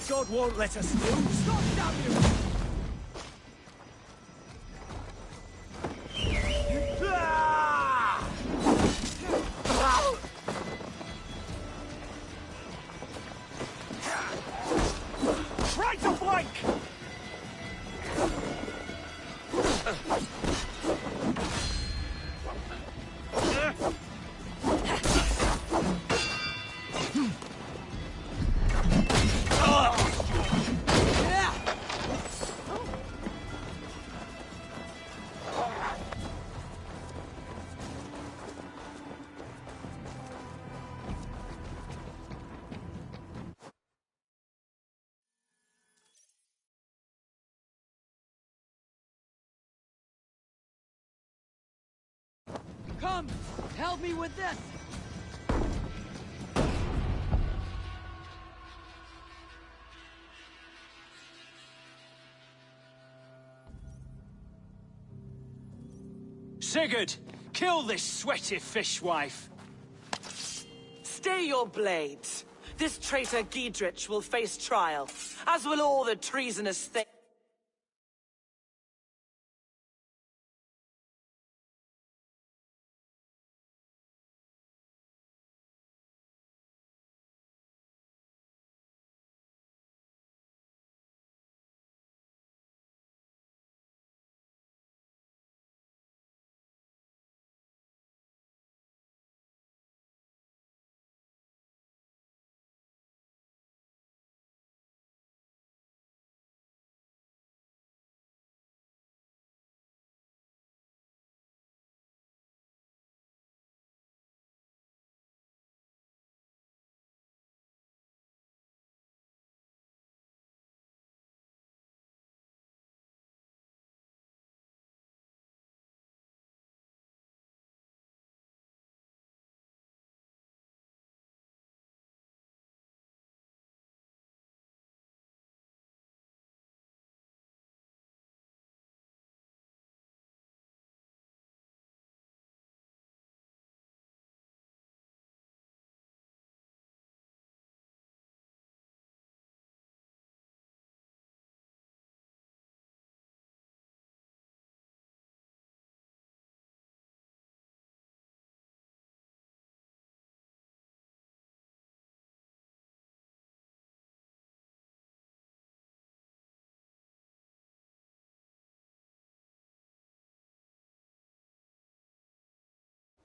God won't let us through. Stop, damn you! Come, help me with this! Sigurd, kill this sweaty fishwife. Stay your blades. This traitor Giedrich will face trial, as will all the treasonous things.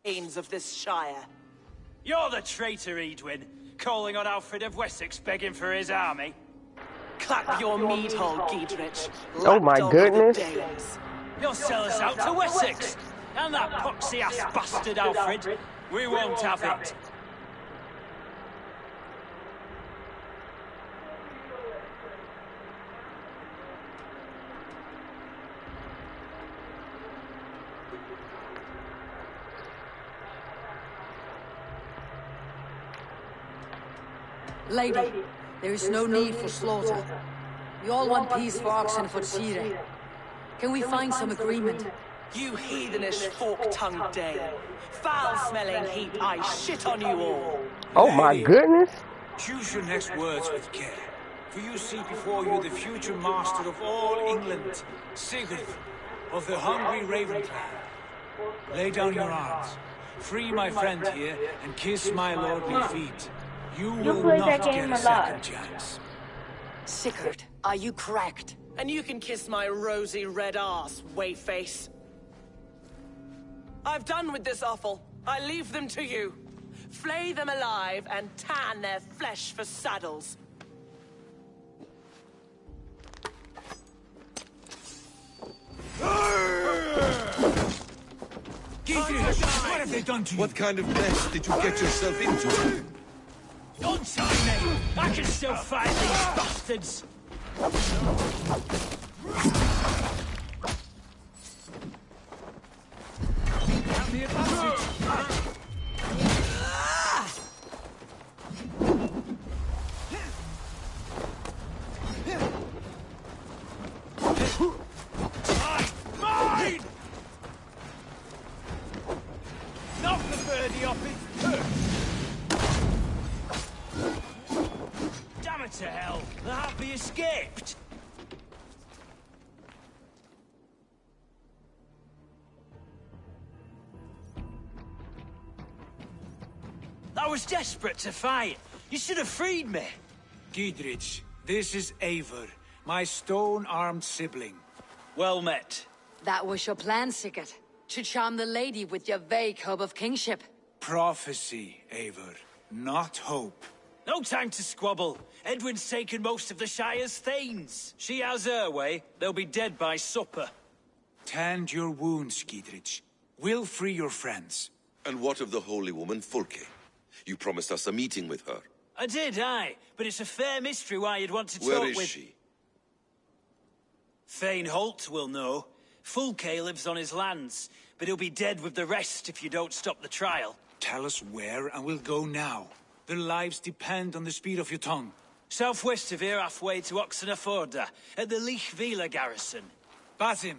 brains of this shire. You're the traitor, Edwin, calling on Alfred of Wessex begging for his army. Clap your mead hole, Giedrich. Oh my goodness. You'll sell us out to Wessex, and that poxy-ass bastard Alfred. We won't have it. Lady, there is no need for slaughter. We all want peace for Oxenford Shire. Can we find some agreement? You heathenish fork-tongued Dane. Foul-smelling heap, I shit on you all. Oh my goodness. Choose your next words with care, for you see before you the future master of all England, Sigurd, of the hungry Raven clan. Lay down your arms, free my friend here, and kiss my lordly feet. You will not get a second chance. Sigurd, are you cracked? And you can kiss my rosy red ass, wayface. I've done with this offal. I leave them to you. Flay them alive and tan their flesh for saddles. Giedrich, what have they done to you? What kind of mess did you get yourself into? Don't sign me! I can still fight these bastards! Have the advantage! Mine! Knock the birdie off its perch! Damn it to hell! The happy escaped! I was desperate to fight. You should have freed me. Giedrich, this is Eivor, my stone-armed sibling. Well met. That was your plan, Sigurd. To charm the lady with your vague hope of kingship. Prophecy, Eivor, not hope. No time to squabble. Edwin's taken most of the Shire's thanes. She has her way. They'll be dead by supper. Tend your wounds, Giedrich. We'll free your friends. And what of the holy woman, Fulke? You promised us a meeting with her. I did, aye. But it's a fair mystery why you'd want to talk with... Where is she? Thane Holt will know. Fulke lives on his lands, but he'll be dead with the rest if you don't stop the trial. Tell us where, and we'll go now. Their lives depend on the speed of your tongue. Southwest of here, halfway to Oxenaforda, at the Lichvila garrison. Basim,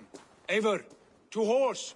Eivor, to horse!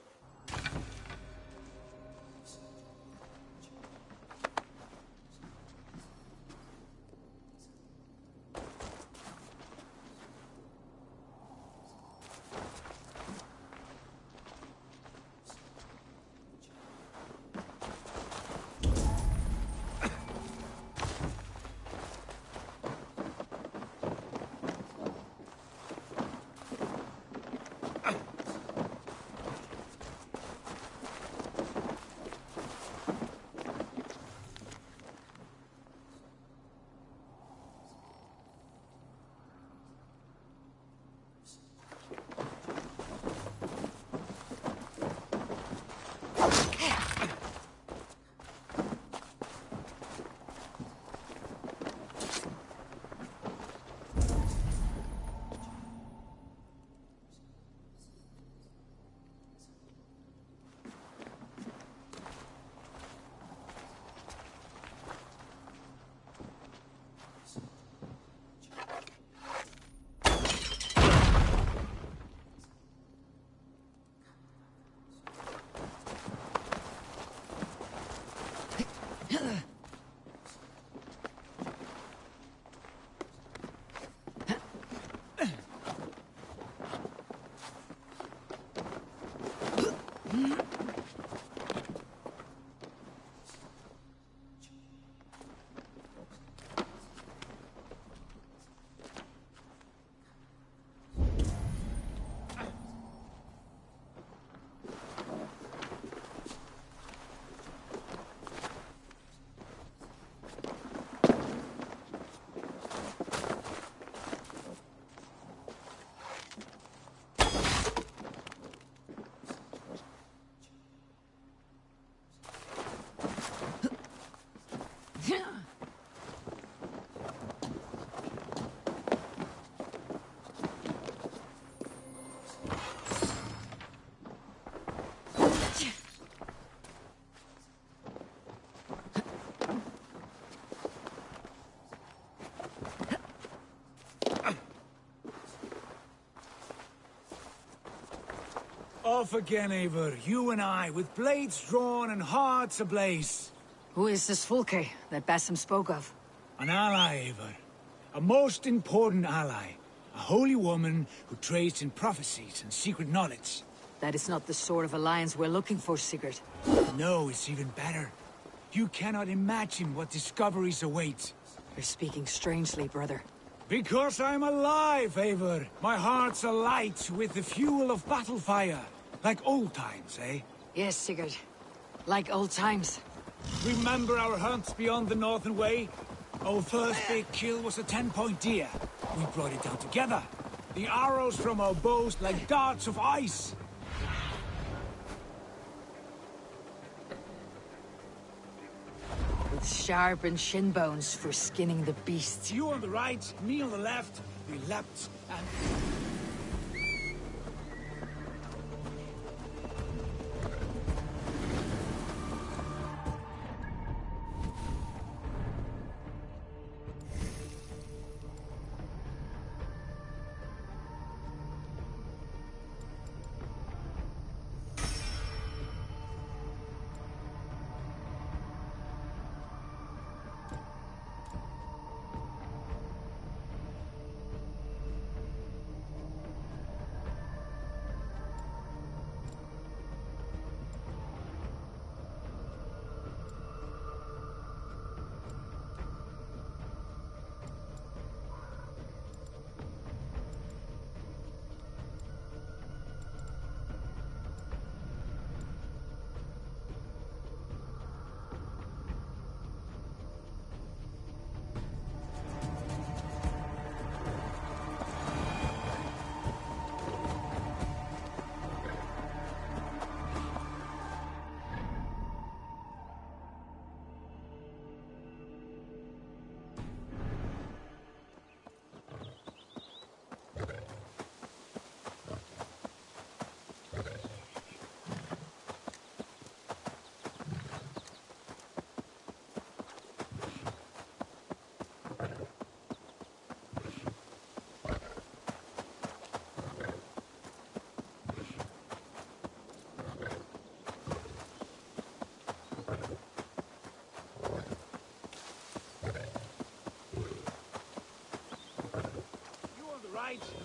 Off again, Eivor. You and I, with blades drawn and hearts ablaze. Who is this Fulke that Basim spoke of? An ally, Eivor. A most important ally. A holy woman who trades in prophecies and secret knowledge. That is not the sort of alliance we're looking for, Sigurd. No, it's even better. You cannot imagine what discoveries await. You're speaking strangely, brother. Because I'm alive, Eivor. My heart's alight with the fuel of battle fire. Like old times, eh? Yes, Sigurd. Like old times. Remember our hunts beyond the Northern Way? Our first big kill was a 10-point deer. We brought it down together. The arrows from our bows like darts of ice. With sharpened shin bones for skinning the beast. You on the right, me on the left. We leapt and...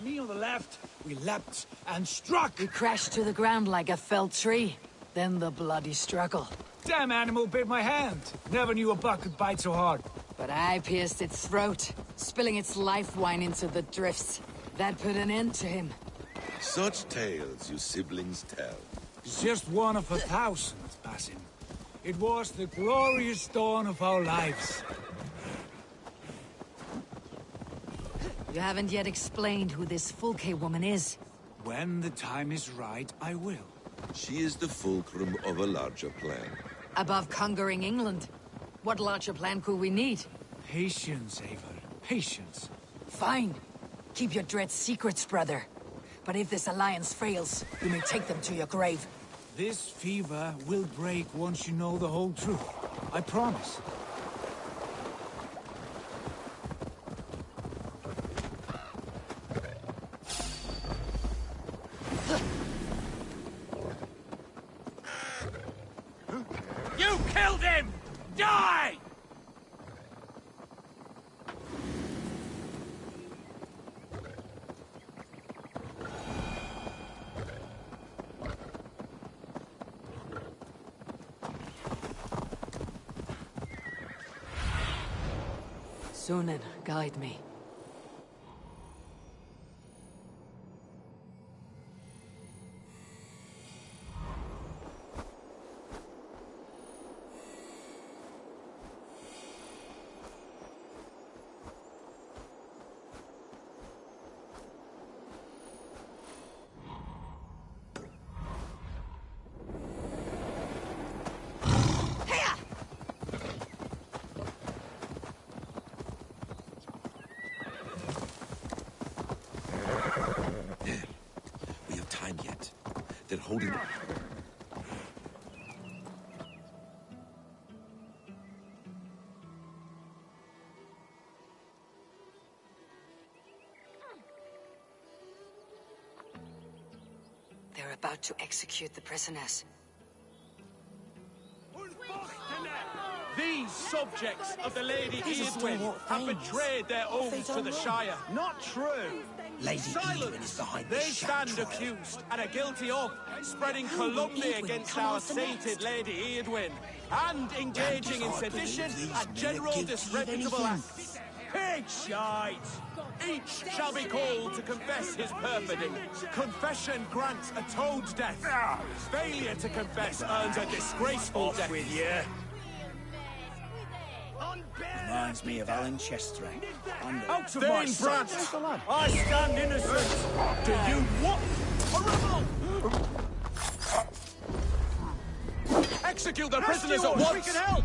Me on the left, we leapt and struck! We crashed to the ground like a felled tree. Then the bloody struggle. Damn animal bit my hand. Never knew a buck could bite so hard. But I pierced its throat, spilling its life wine into the drifts. That put an end to him. Such tales you siblings tell. It's just one of 1,000, Basim. It was the glorious dawn of our lives. You haven't yet explained who this Fulke woman is. When the time is right, I will. She is the fulcrum of a larger plan. Above conquering England, what larger plan could we need? Patience, Eivor. Patience. Fine. Keep your dread secrets, brother. But if this alliance fails, you may take them to your grave. This fever will break once you know the whole truth. I promise. You killed him! Die! Sunan, guide me. They're holding... They're about to execute the prisoners. These subjects of the Lady Eadwyn have betrayed their oaths to the Shire. Not true. Lady Silence. Eadwyn is behind They this stand shack trial. accused and are guilty of spreading Who will calumny Eadwyn against come our after sainted next? Lady Eadwyn and engaging in sedition and general disreputable acts. Pig shite! Each shall be called to confess his perfidy. Confession grants a toad's death. Failure to confess earns a disgraceful death. With you. Reminds me of Alan Chester. Out of my sight. I stand innocent. Do you what? A rebel! Execute the prisoners at once! We can help!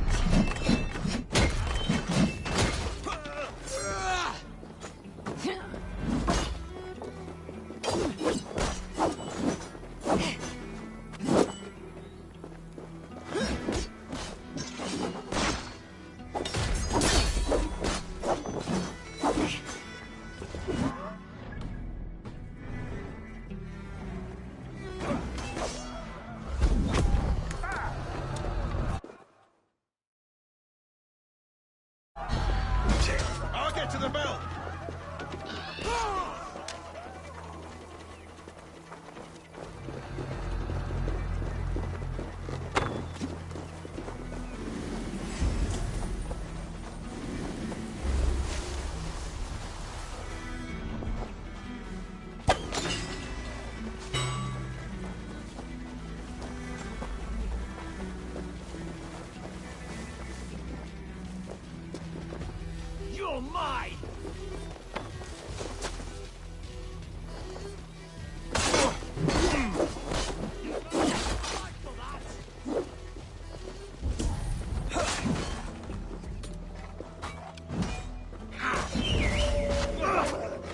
I'll get to the bell! You're mine!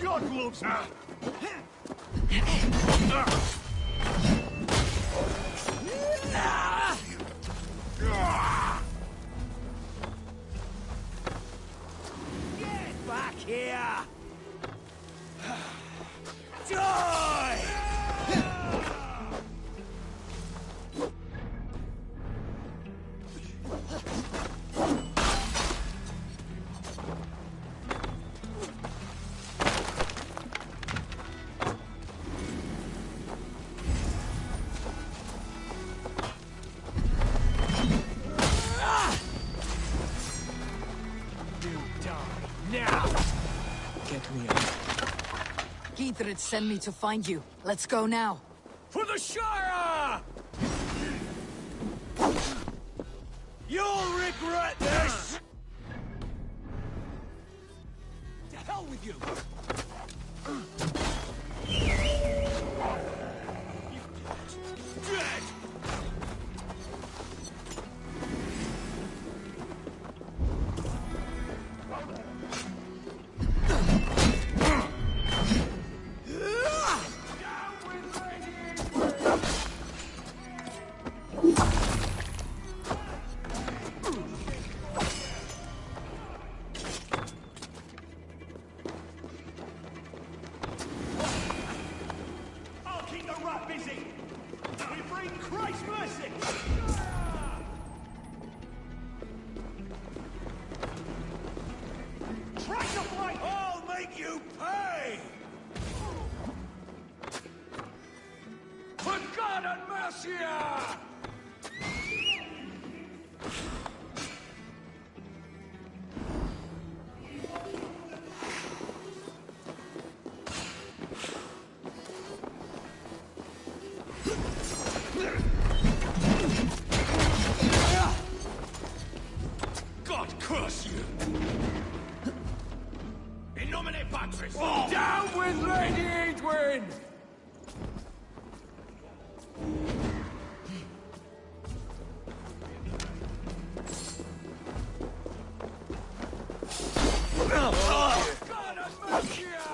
God loves me! Get back here! Die! You die now! Get me out. Githrid sent me to find you. Let's go now. For the Shire! You'll regret this! To hell with you! Dead! I'll keep the rat busy! We bring Christ's mercy! Try to fight! I'll make you pay! For God and Mercia! God curse you! In nomine Patris! Down with Lady Eadwyn! God and Mercia!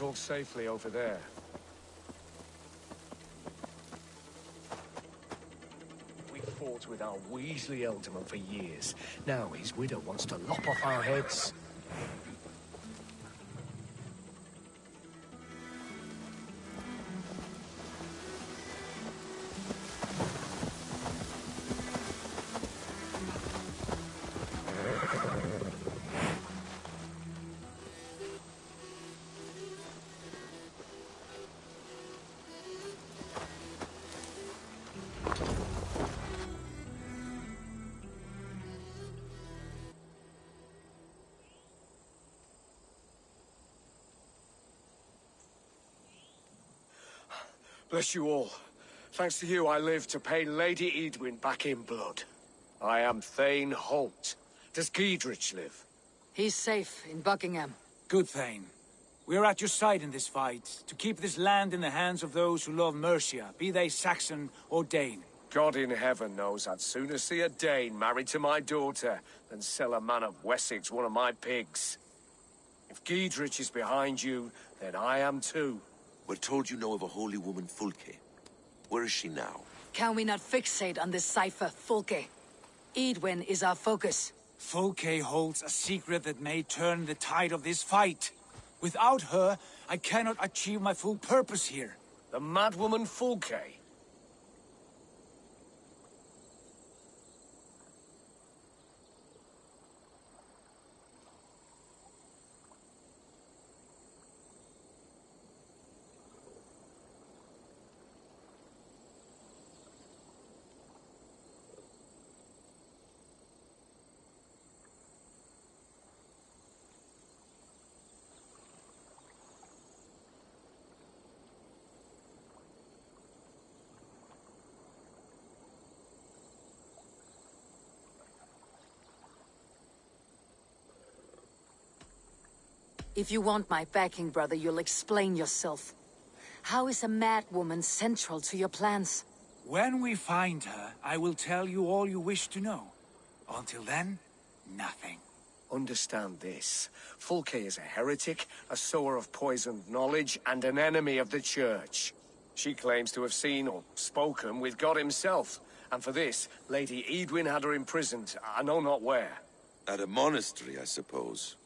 talk safely over there. We fought with our Weasley Elderman for years. Now his widow wants to lop off our heads. Bless you all. Thanks to you, I live to pay Lady Edwin back in blood. I am Thane Holt. Does Giedrich live? He's safe in Buckingham. Good, Thane. We are at your side in this fight, to keep this land in the hands of those who love Mercia, be they Saxon or Dane. God in heaven knows I'd sooner see a Dane married to my daughter than sell a man of Wessex one of my pigs. If Giedrich is behind you, then I am too. We're told you know of a holy woman, Fulke. Where is she now? Can we not fixate on this cipher, Fulke? Edwin is our focus. Fulke holds a secret that may turn the tide of this fight. Without her, I cannot achieve my full purpose here. The madwoman Fulke? If you want my backing, brother, you'll explain yourself. How is a mad woman central to your plans? When we find her, I will tell you all you wish to know. Until then, nothing. Understand this. Fulke is a heretic, a sower of poisoned knowledge, and an enemy of the Church. She claims to have seen or spoken with God himself. And for this, Lady Edwin had her imprisoned, I know not where. At a monastery, I suppose.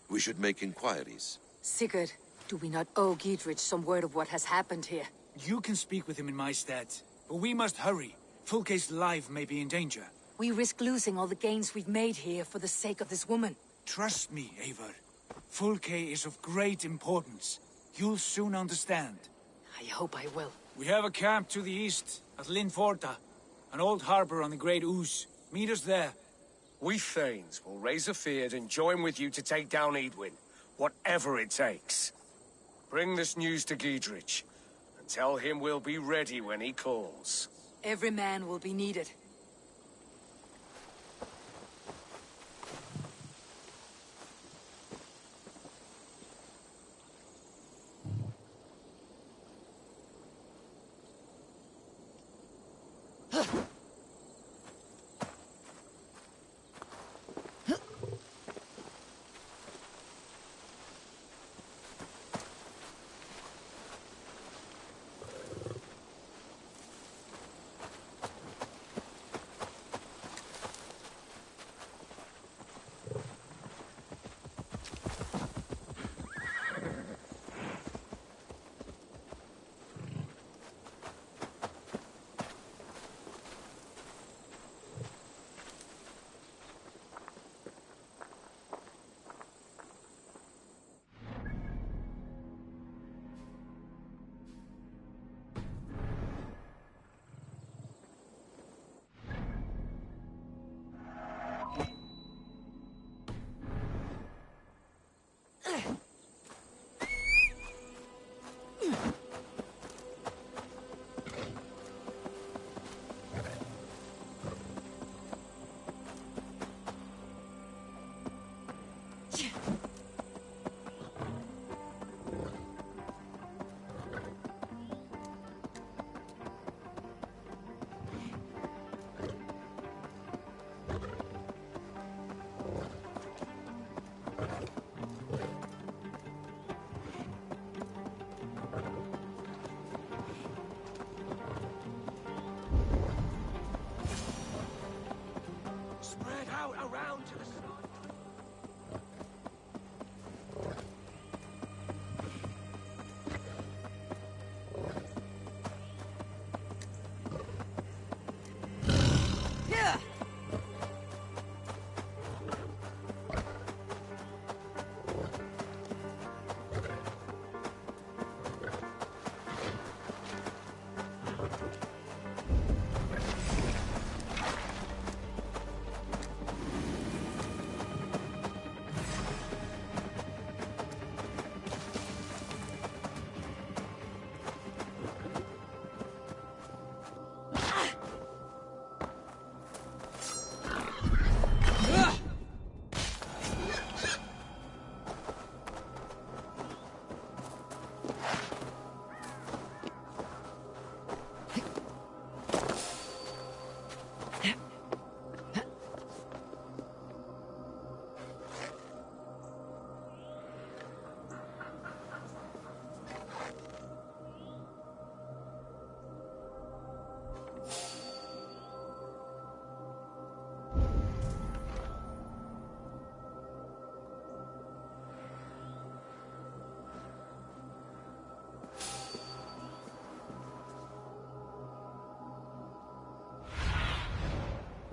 We should make inquiries. Sigurd, do we not owe Giedrich some word of what has happened here? You can speak with him in my stead, but we must hurry. Fulke's life may be in danger. We risk losing all the gains we've made here for the sake of this woman. Trust me, Eivor. Fulke is of great importance. You'll soon understand. I hope I will. We have a camp to the east, at Linforta. An old harbor on the Great Ouse. Meet us there. We Thanes will raise a feard and join with you to take down Edwin, whatever it takes. Bring this news to Giedrich, and tell him we'll be ready when he calls. Every man will be needed.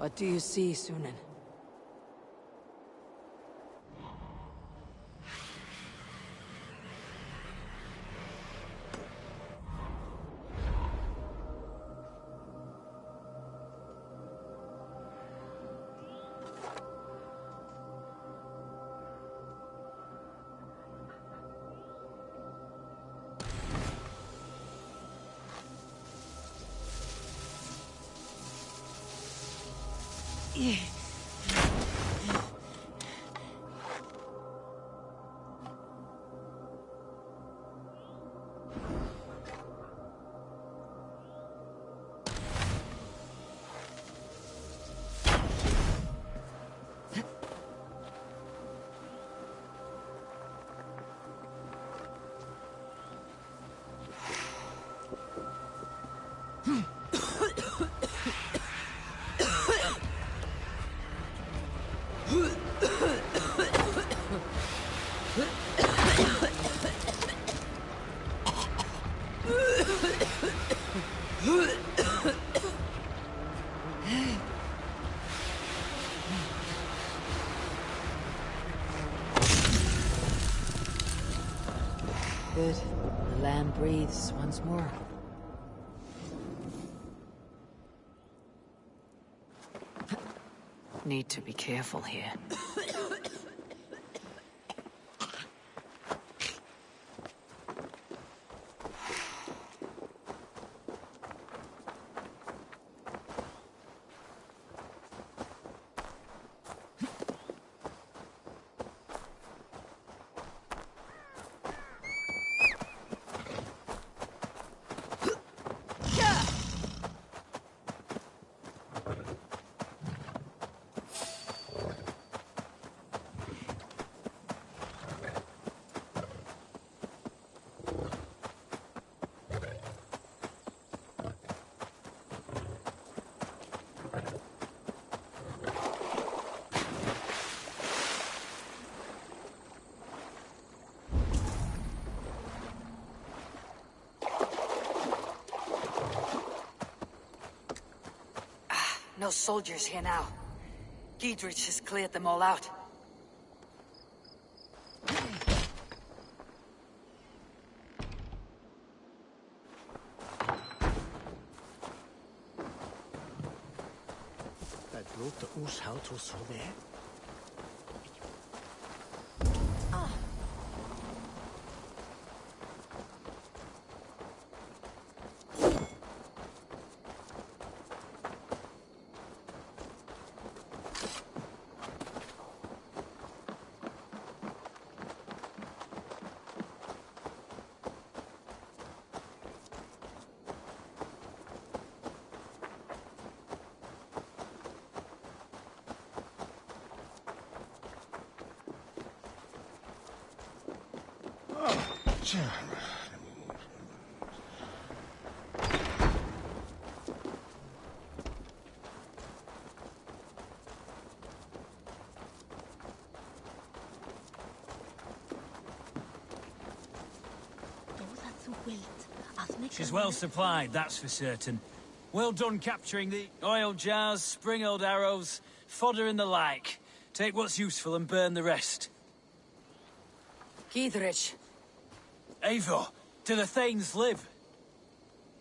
What do you see, Sunan? Good. The land breathes once more. Need to be careful here. No soldiers here now. Giedrich has cleared them all out. Dat grote oeshoudt was zo weg. She's well supplied, that's for certain. Well done capturing the oil jars, spring-old arrows, fodder and the like. Take what's useful and burn the rest. Giedrich. Eivor, do the Thanes live?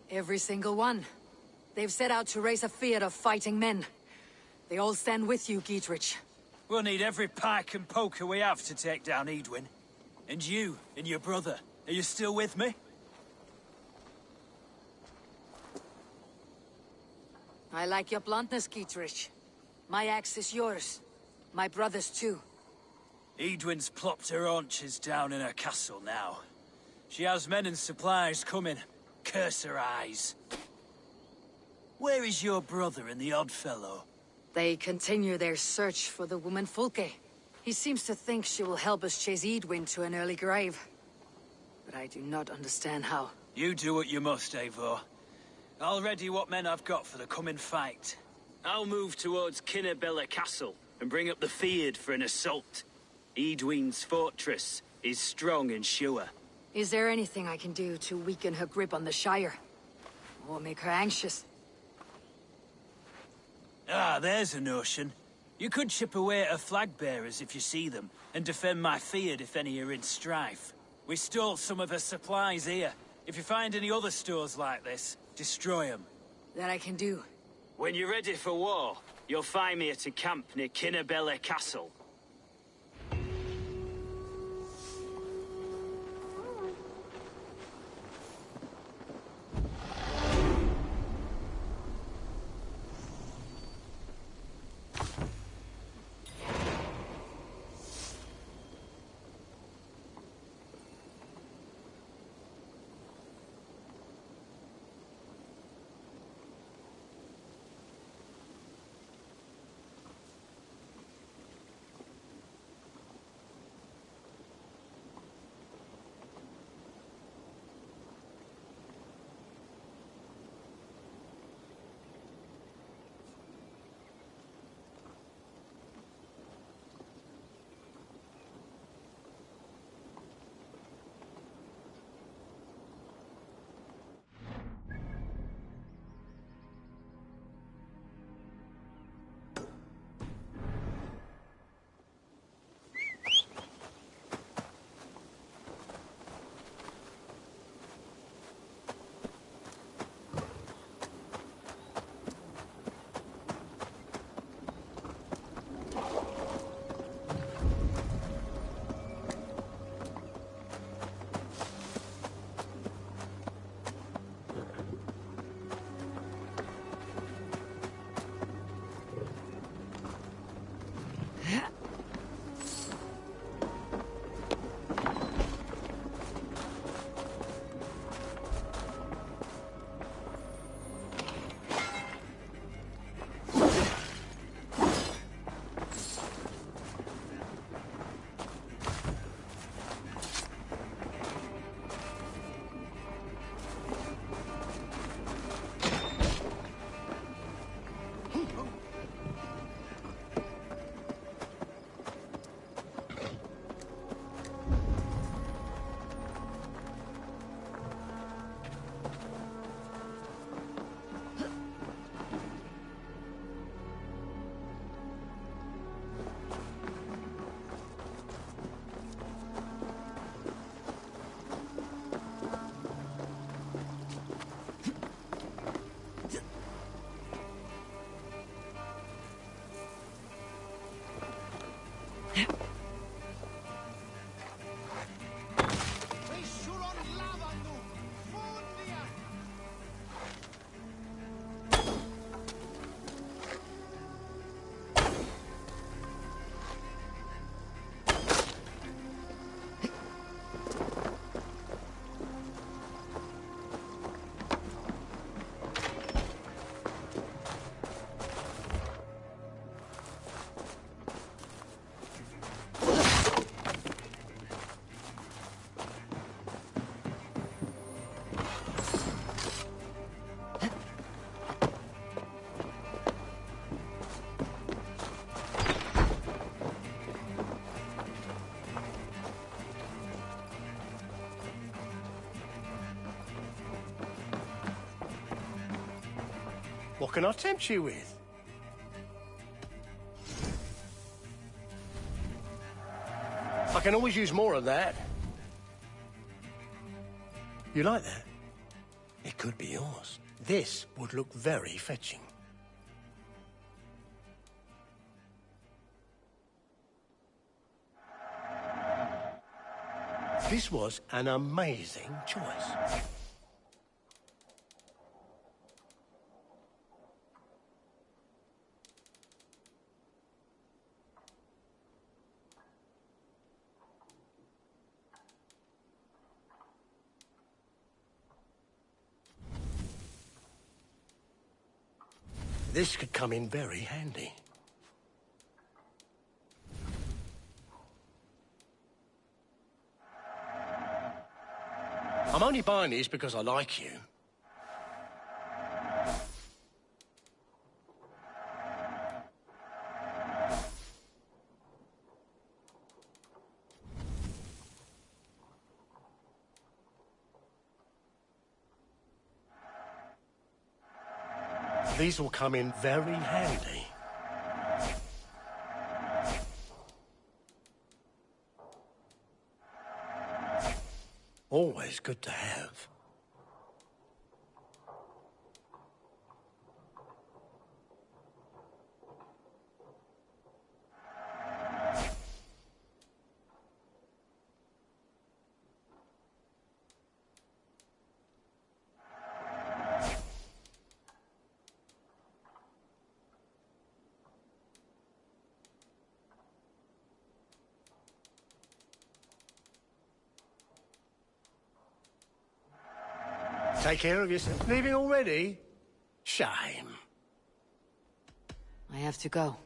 Every single one. They've set out to raise a fear of fighting men. They all stand with you, Giedrich. We'll need every pike and poker we have to take down Edwin. And you, and your brother, are you still with me? I like your bluntness, Giedrich. My axe is yours. My brother's too. Edwin's plopped her haunches down in her castle now. She has men and supplies coming. Curse her eyes. Where is your brother and the odd fellow? They continue their search for the woman Fulke. He seems to think she will help us chase Edwin to an early grave. But I do not understand how. You do what you must, Eivor. I'll ready what men I've got for the coming fight. I'll move towards Kinnabella Castle and bring up the Fyrd for an assault. Edwin's fortress is strong and sure. Is there anything I can do to weaken her grip on the Shire? Or make her anxious? Ah, there's a notion. You could chip away at flag bearers if you see them, and defend my field if any are in strife. We stole some of the supplies here. If you find any other stores like this, destroy them. That I can do. When you're ready for war, you'll find me at a camp near Kinnebella Castle. What can I tempt you with? I can always use more of that. You like that? It could be yours. This would look very fetching. This was an amazing choice. This could come in very handy. I'm only buying these because I like you. These will come in very handy. Always good to have. Take care of yourself. Leaving already? Shame. I have to go.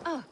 Oh.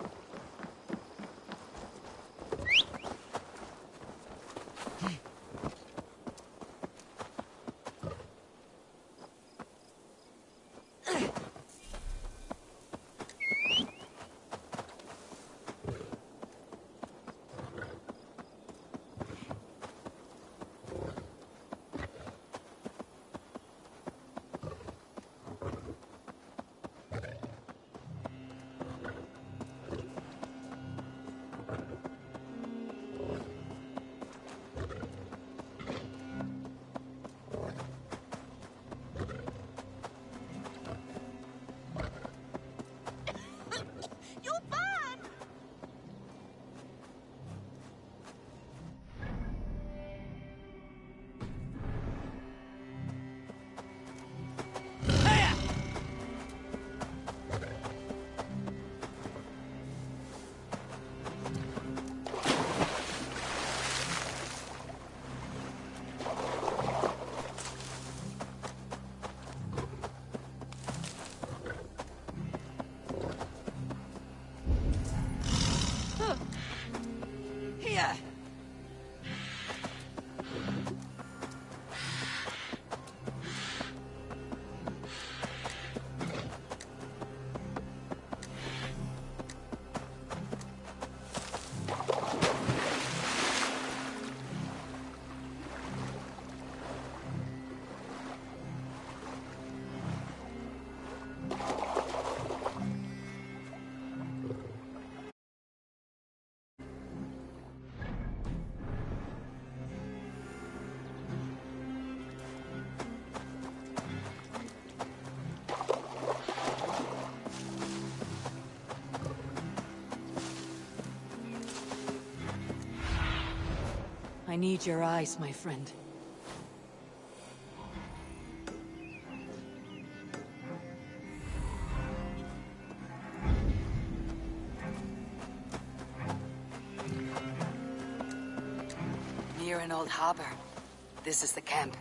Here! I need your eyes, my friend. an old harbor. This is the camp.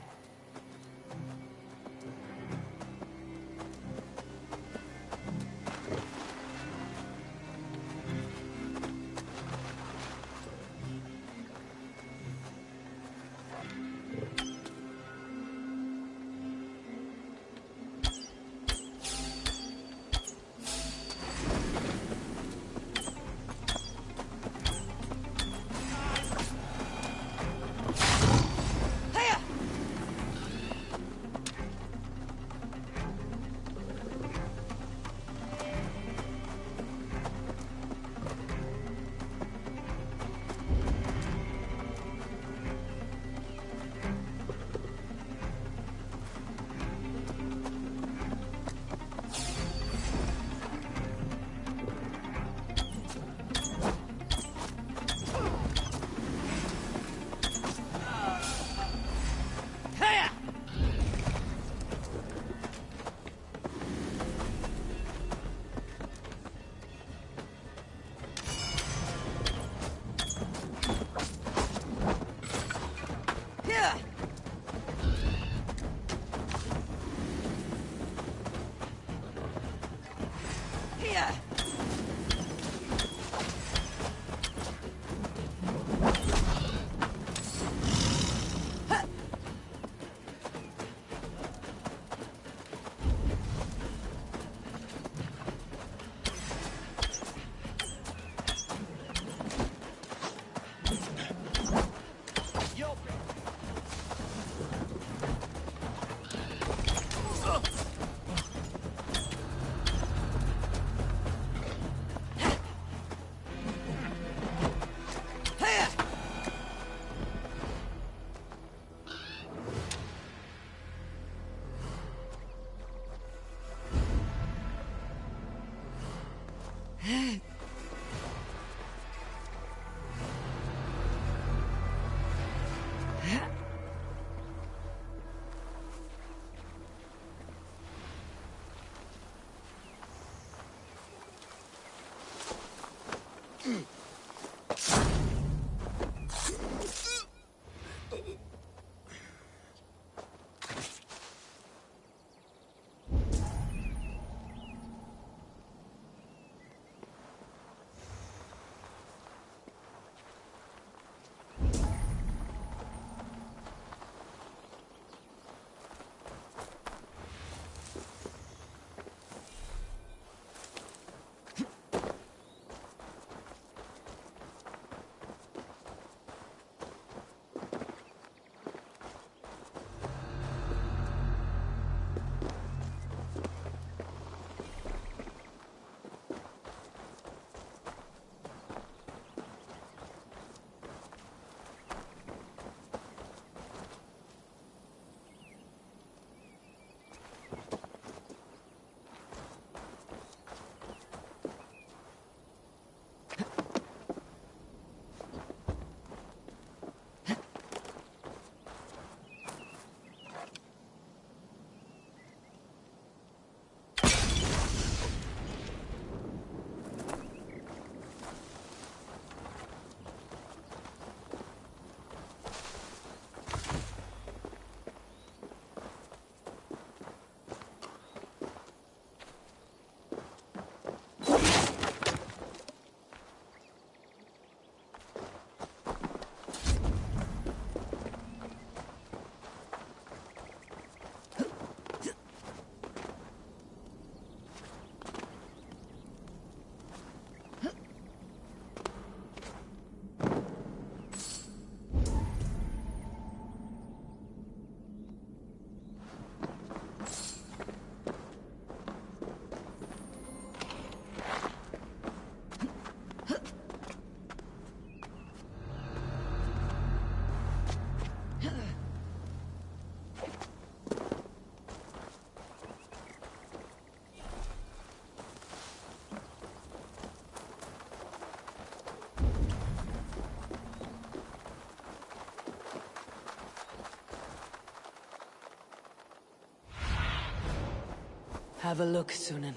Have a look, Sunan.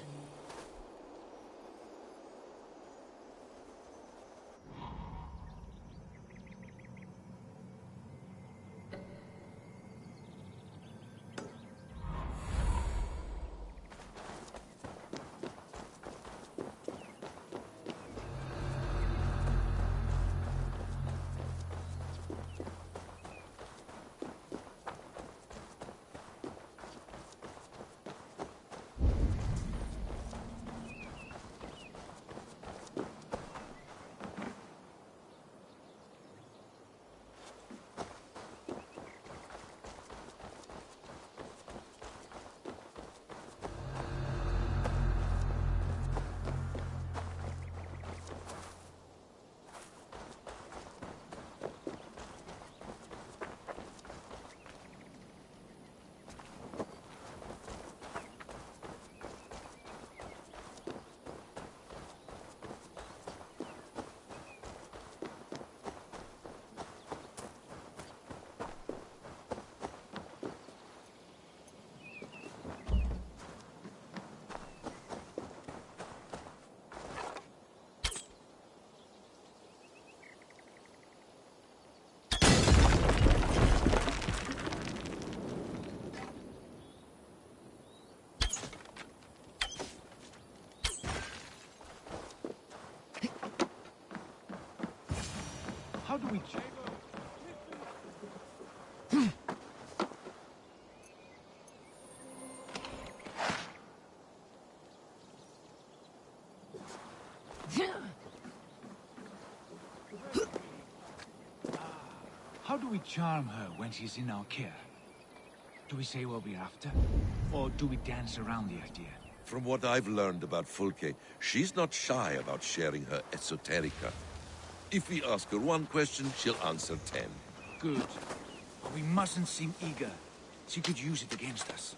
do we... How do we charm her when she's in our care? Do we say what we're after? Or do we dance around the idea? From what I've learned about Fulke, she's not shy about sharing her esoterica. If we ask her one question, she'll answer 10. Good. But we mustn't seem eager. She could use it against us.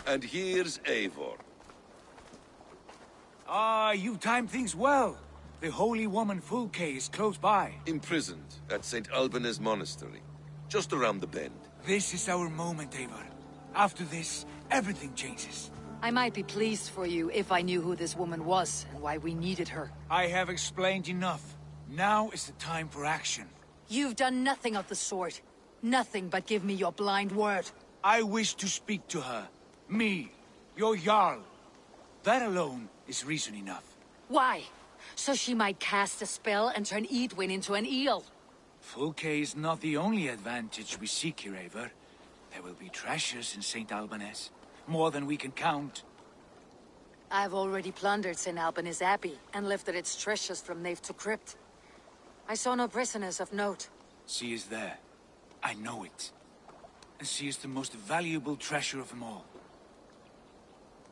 And here's Eivor. Ah, you timed things well. The holy woman Fulke is close by. Imprisoned at St. Alban's Monastery, just around the bend. This is our moment, Eivor. After this, everything changes. I might be pleased for you if I knew who this woman was and why we needed her. I have explained enough. Now is the time for action. You've done nothing of the sort. Nothing but give me your blind word. I wish to speak to her. Me, your Jarl. That alone is reason enough. Why? So she might cast a spell and turn Edwin into an eel. Fulke is not the only advantage we seek here, Eivor. There will be treasures in St. Alban's. More than we can count. I've already plundered St. Alban's Abbey and lifted its treasures from nave to crypt. I saw no prisoners of note. She is there. I know it. And she is the most valuable treasure of them all.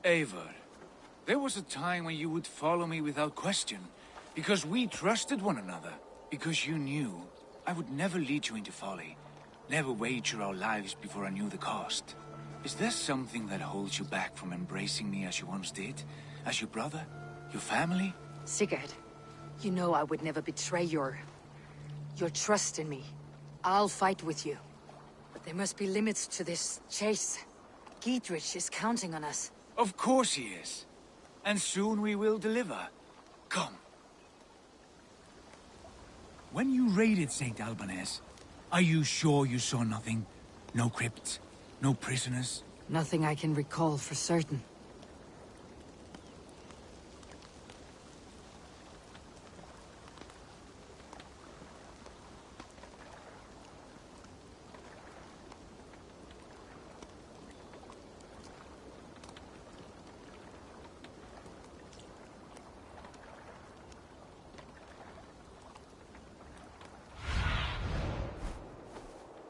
Eivor, there was a time when you would follow me without question, because we trusted one another, because you knew I would never lead you into folly, never wager our lives before I knew the cost. Is there something that holds you back from embracing me as you once did? As your brother? Your family? Sigurd, you know I would never betray your trust in me. I'll fight with you. But there must be limits to this chase. Giedrich is counting on us. Of course he is. And soon we will deliver. Come. When you raided St. Alban's, are you sure you saw nothing? No crypts? No prisoners? Nothing I can recall for certain.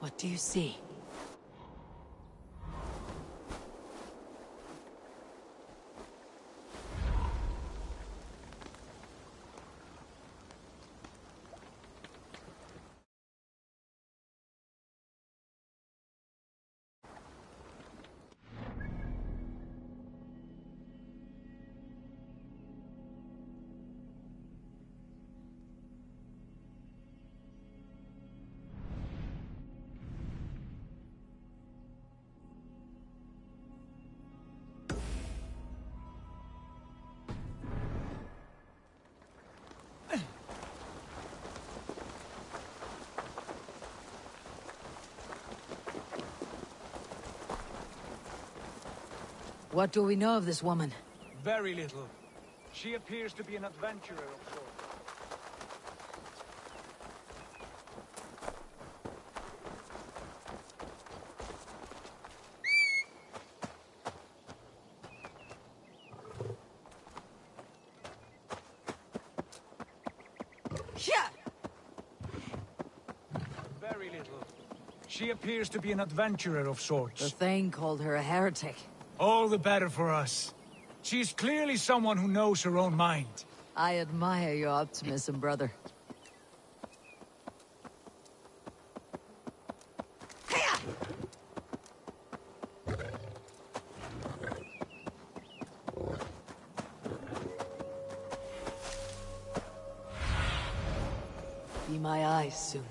What do you see? What do we know of this woman? Very little. She appears to be an adventurer of sorts. Very little. She appears to be an adventurer of sorts. The Thane called her a heretic. All the better for us. She's clearly someone who knows her own mind. I admire your optimism, brother. Be my eyes, Sunan.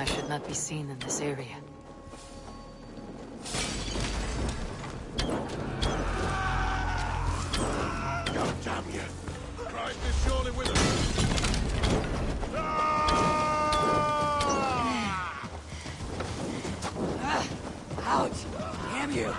I should not be seen in this area. God damn you! Christ is surely with us! Ouch! Damn you!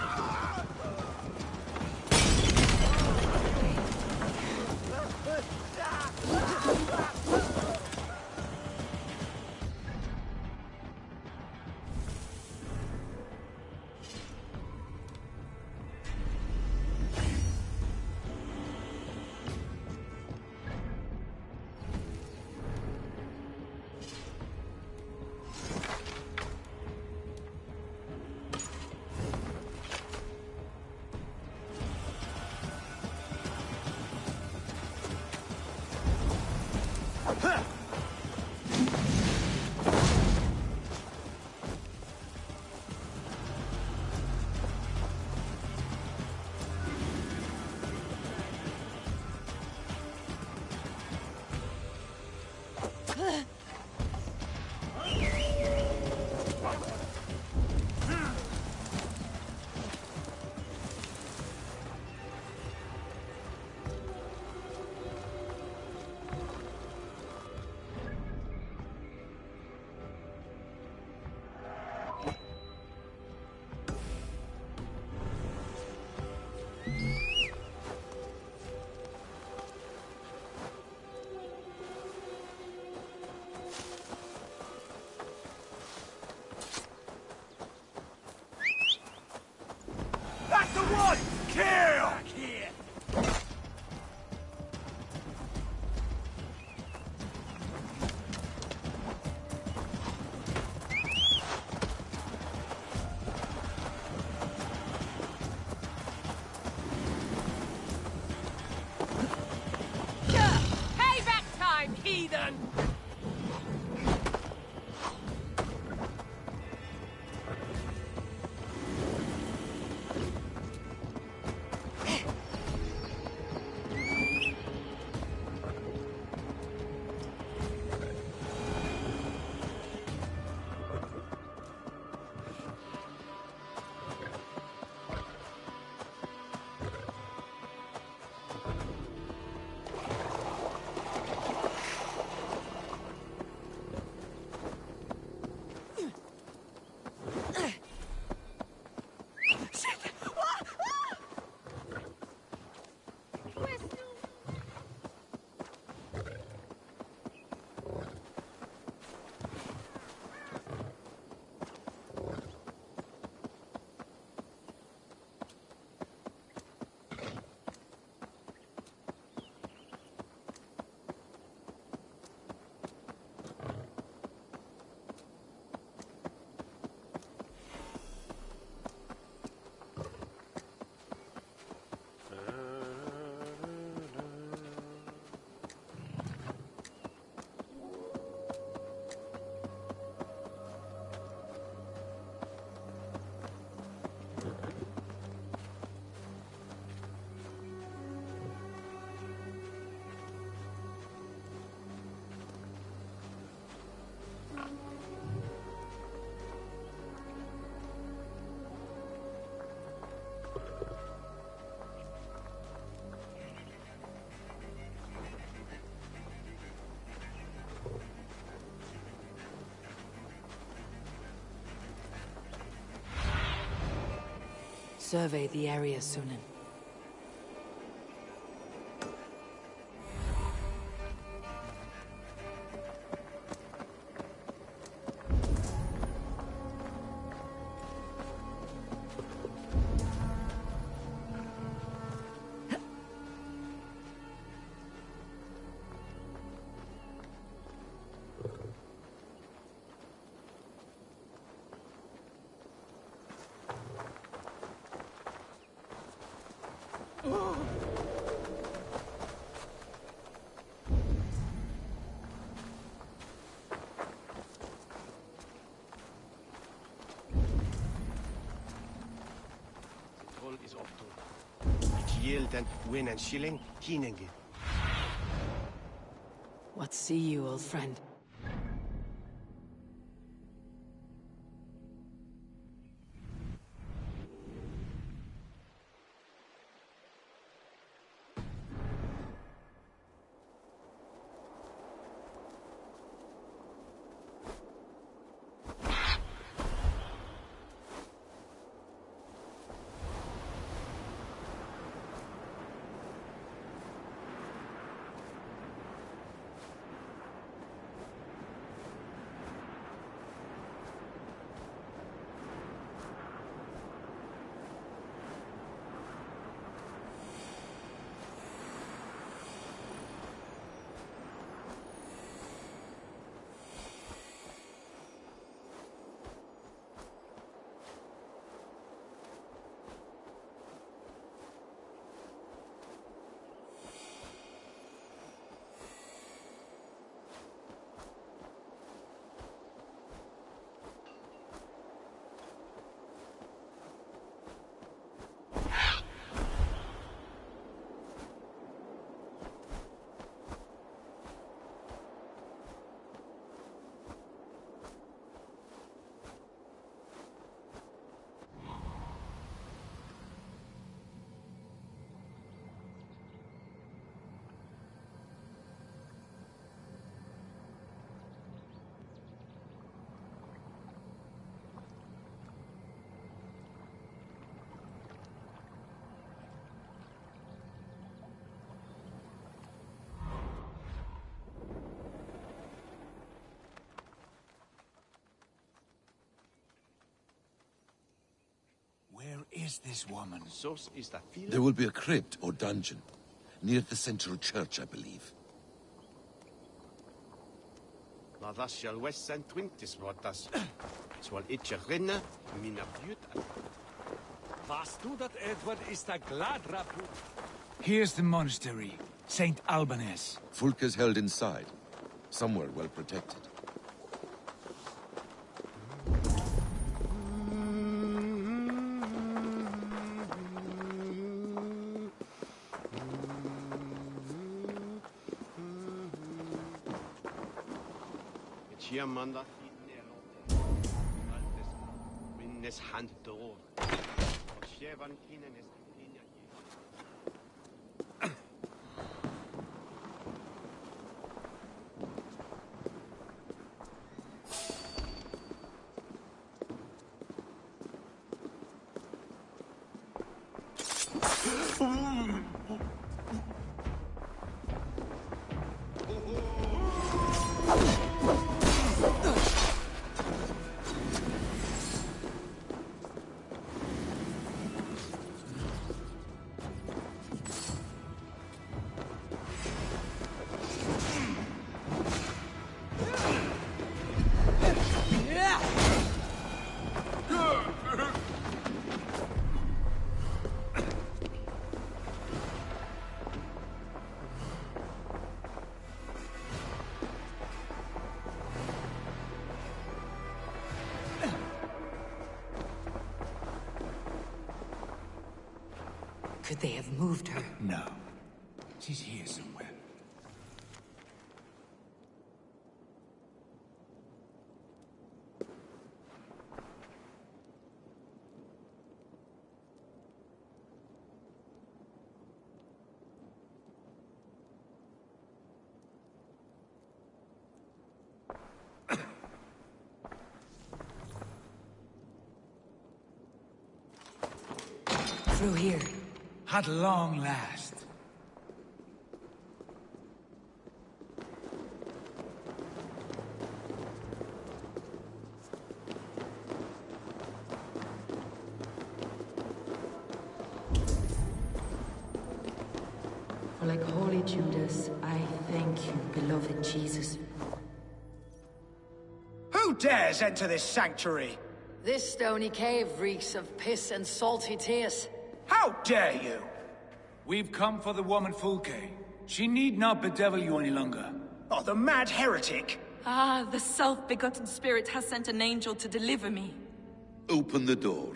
That's the one! Kill! Payback time, heathen! Survey the area, Sunan. Is op yield and win and shilling, hinenge. What see you, old friend? is this woman? There will be a crypt or dungeon near the central church, I believe. Here's the monastery, St. Albanese. Fulke's held inside, somewhere well protected. Could they have moved her? No. She's here somewhere. Through here. At long last. For like holy Judas, I thank you, beloved Jesus. Who dares enter this sanctuary? This stony cave reeks of piss and salty tears. How dare you? We've come for the woman Fulke. She need not bedevil you any longer. Oh, the mad heretic! Ah, the self-begotten spirit has sent an angel to deliver me. Open the door.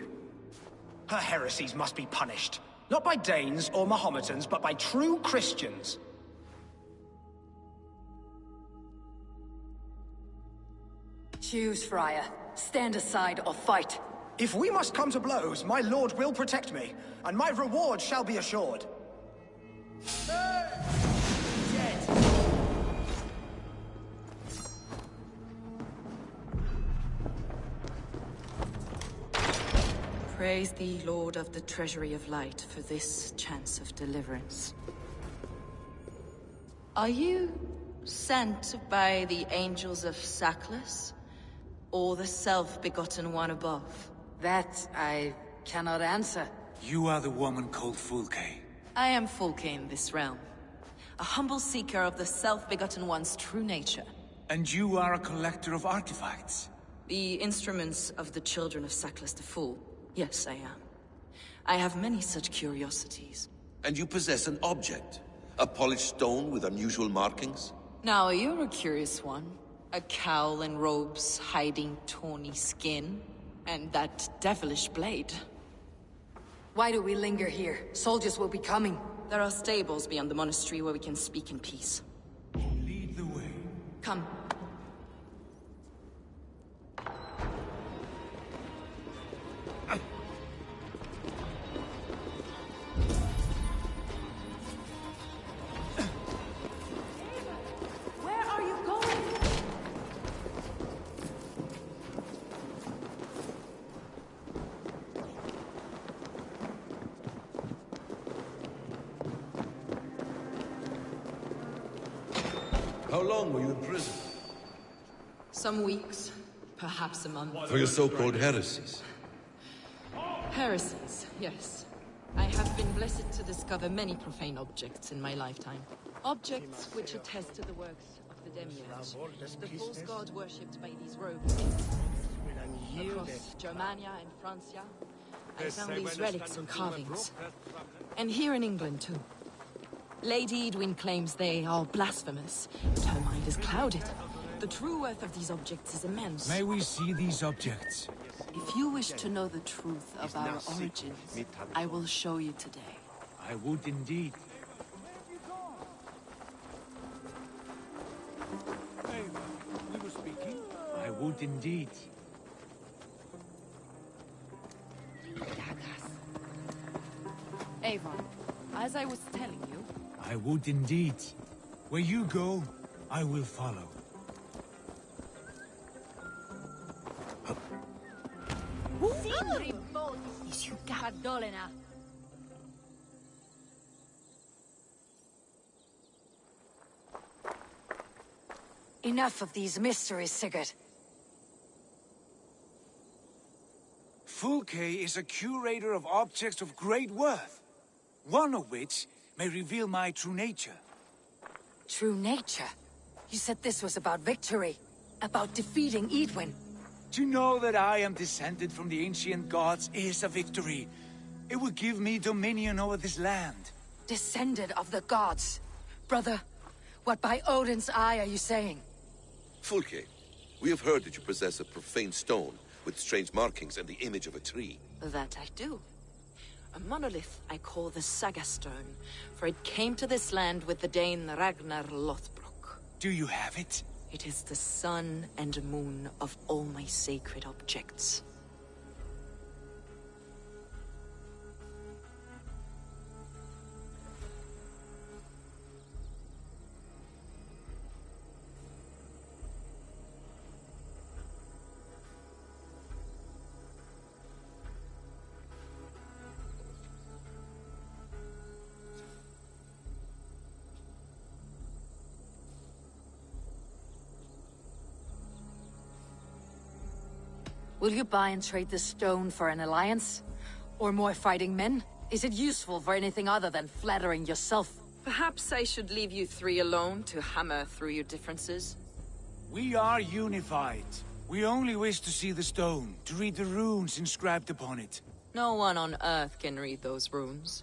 Her heresies must be punished. Not by Danes or Mahometans, but by true Christians. Choose, Friar. Stand aside or fight. If we must come to blows, my lord will protect me, and my reward shall be assured. Praise thee, Lord of the Treasury of Light, for this chance of deliverance. Are you sent by the angels of Sackless, or the self-begotten one above? That I cannot answer. You are the woman called Fulke. I am Fulke in this realm, a humble seeker of the self-begotten one's true nature. And you are a collector of artifacts? The instruments of the children of Sackless the Fool. Yes, I am. I have many such curiosities. And you possess an object? A polished stone with unusual markings? Now, you're a curious one. A cowl and robes hiding tawny skin. And that devilish blade. Why do we linger here? Soldiers will be coming. There are stables beyond the monastery where we can speak in peace. Lead the way. Come. Where are you going? How long were you in prison? Some weeks, perhaps a month. For your so-called heresies? Heresies, yes. I have been blessed to discover many profane objects in my lifetime. Objects which attest to the works of the Demiurge, the false god worshipped by these rogues. Across Germania and Francia, I found these relics and carvings. And here in England, too. Lady Edwin claims they are blasphemous, but her mind is clouded. The true worth of these objects is immense. May we see these objects? If you wish to know the truth of our origins, I will show you today. I would indeed. Hey, we were speaking? I would indeed. Avon, as I was telling you... I would indeed. Where you go, I will follow. Enough of these mysteries, Sigurd. Fulke is a curator of objects of great worth, one of which may reveal my true nature. True nature? You said this was about victory, about defeating Edwin. To know that I am descended from the ancient gods is a victory. It will give me dominion over this land. Descended of the gods? Brother, what by Odin's eye are you saying? Fulke, we have heard that you possess a profane stone with strange markings and the image of a tree. That I do. A monolith I call the Saga Stone, for it came to this land with the Dane Ragnar Lothbrok. Do you have it? It is the sun and moon of all my sacred objects. Will you buy and trade this stone for an alliance? Or more fighting men? Is it useful for anything other than flattering yourself? Perhaps I should leave you three alone to hammer through your differences. We are unified. We only wish to see the stone, to read the runes inscribed upon it. No one on Earth can read those runes.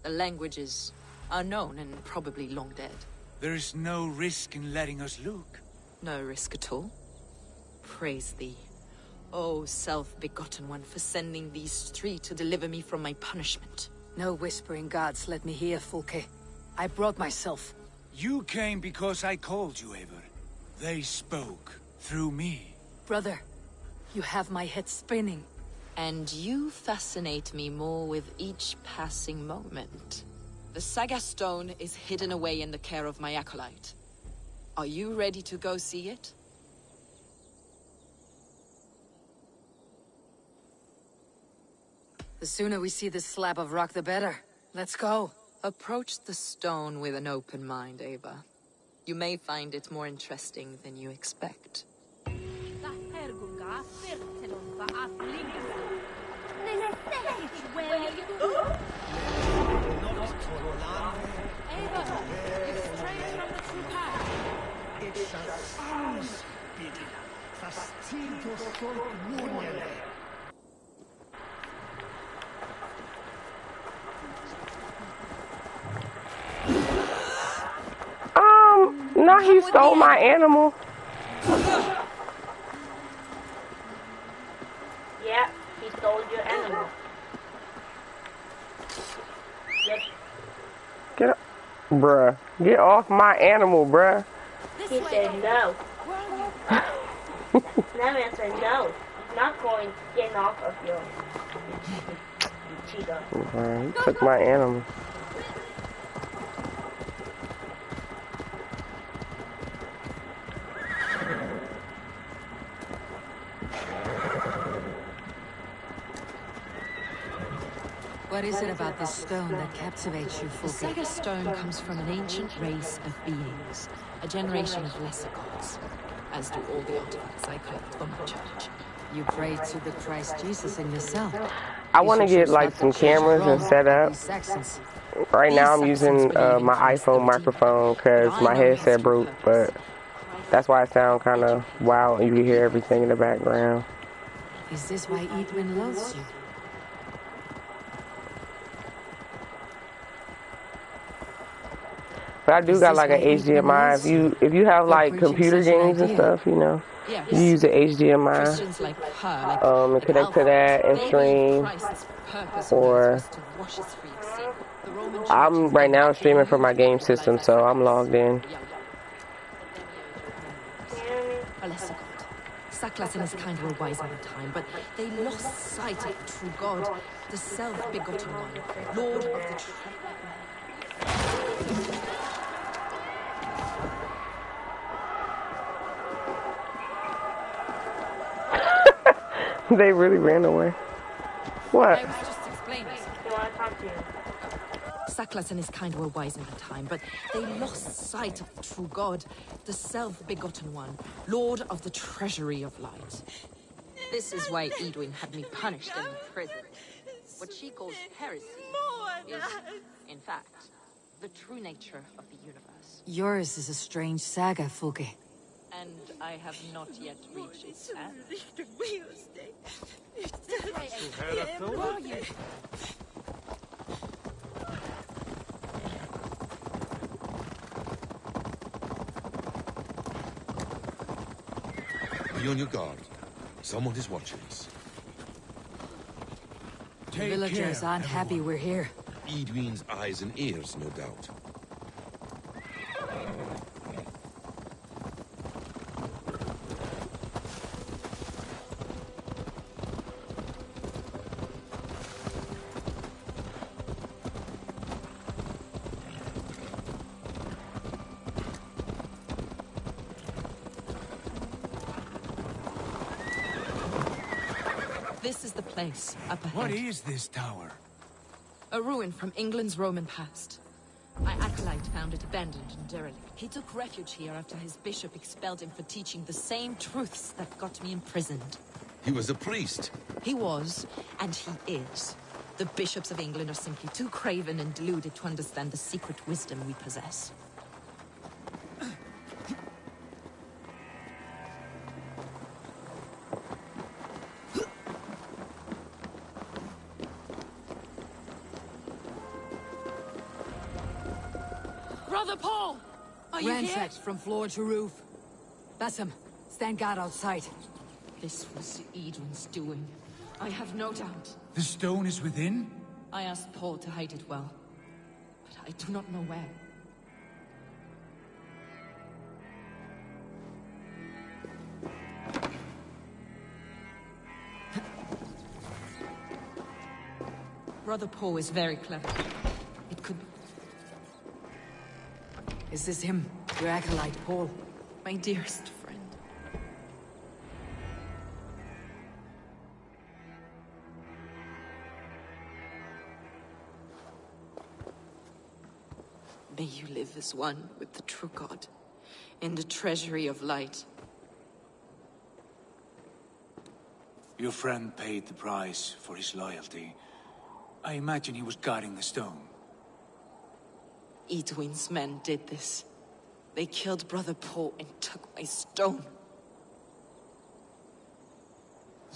The languages are known and probably long dead. There is no risk in letting us look. No risk at all. Praise thee. O self-begotten one, for sending these three to deliver me from my punishment. No whispering gods, let me hear, Fulke. I brought myself. You came because I called you, Eivor. They spoke through me. Brother, you have my head spinning. And you fascinate me more with each passing moment. The Saga Stone is hidden away in the care of my acolyte. Are you ready to go see it? The sooner we see this slab of rock, the better. Let's go. Approach the stone with an open mind, Ava. You may find it more interesting than you expect. Now he stole my animal. Yeah, he stole your animal. Yep. Get up. Bruh. Get off my animal, bruh. He said no. That man said no. He's not going to get off of your cheetah. Bruh, he took my animal. What is it about this stone that captivates you, Fulke? The Saga Stone comes from an ancient race of beings, a generation of lesser gods, as do all the artifacts I collect for my church. You prayed to the Christ Jesus in your cell. I want to get like some cameras and set up. Right now I'm using my iPhone microphone because my headset broke, but that's why it sounds kind of wild and you can hear everything in the background. Is this why Edwin loves you? But I do got like an HDMI. If you have like computer games and stuff, you know, you use the HDMI and connect to that and stream. Or I'm right now streaming from my game system, so I'm logged in. Saklas and his kind were wise at the time, but they lost sight of the true God, the self-begotten one, Lord of the true. They really ran away. What? I was just explaining. You want to talk to you? Saklas and his kind were wise at the time, but they lost sight of the true God, the self-begotten one, Lord of the treasury of light. This is why Edwin had me punished and imprisoned. What she calls heresy is, in fact, the true nature of the universe. Yours is a strange saga, Fulke. And I have not yet reached its end. Who are you? Be on your guard. Someone is watching us. The villagers aren't happy we're here. Edwin's eyes and ears, no doubt. This is the place, up ahead. What is this tower? A ruin from England's Roman past. My acolyte found it abandoned and derelict. He took refuge here after his bishop expelled him for teaching the same truths that got me imprisoned. He was a priest. He was, and he is. The bishops of England are simply too craven and deluded to understand the secret wisdom we possess. Brother Paul! Are you ransacked from floor to roof. Bassam, stand guard outside. This was Edwin's doing. I have no doubt. The stone is within? I asked Paul to hide it well, but I do not know where. Brother Paul is very clever. It could be... Is this him, your acolyte, Paul? My dearest friend. May you live as one with the true God, in the treasury of light. Your friend paid the price for his loyalty. I imagine he was guarding the stone. Edwin's men did this. They killed Brother Paul and took my stone.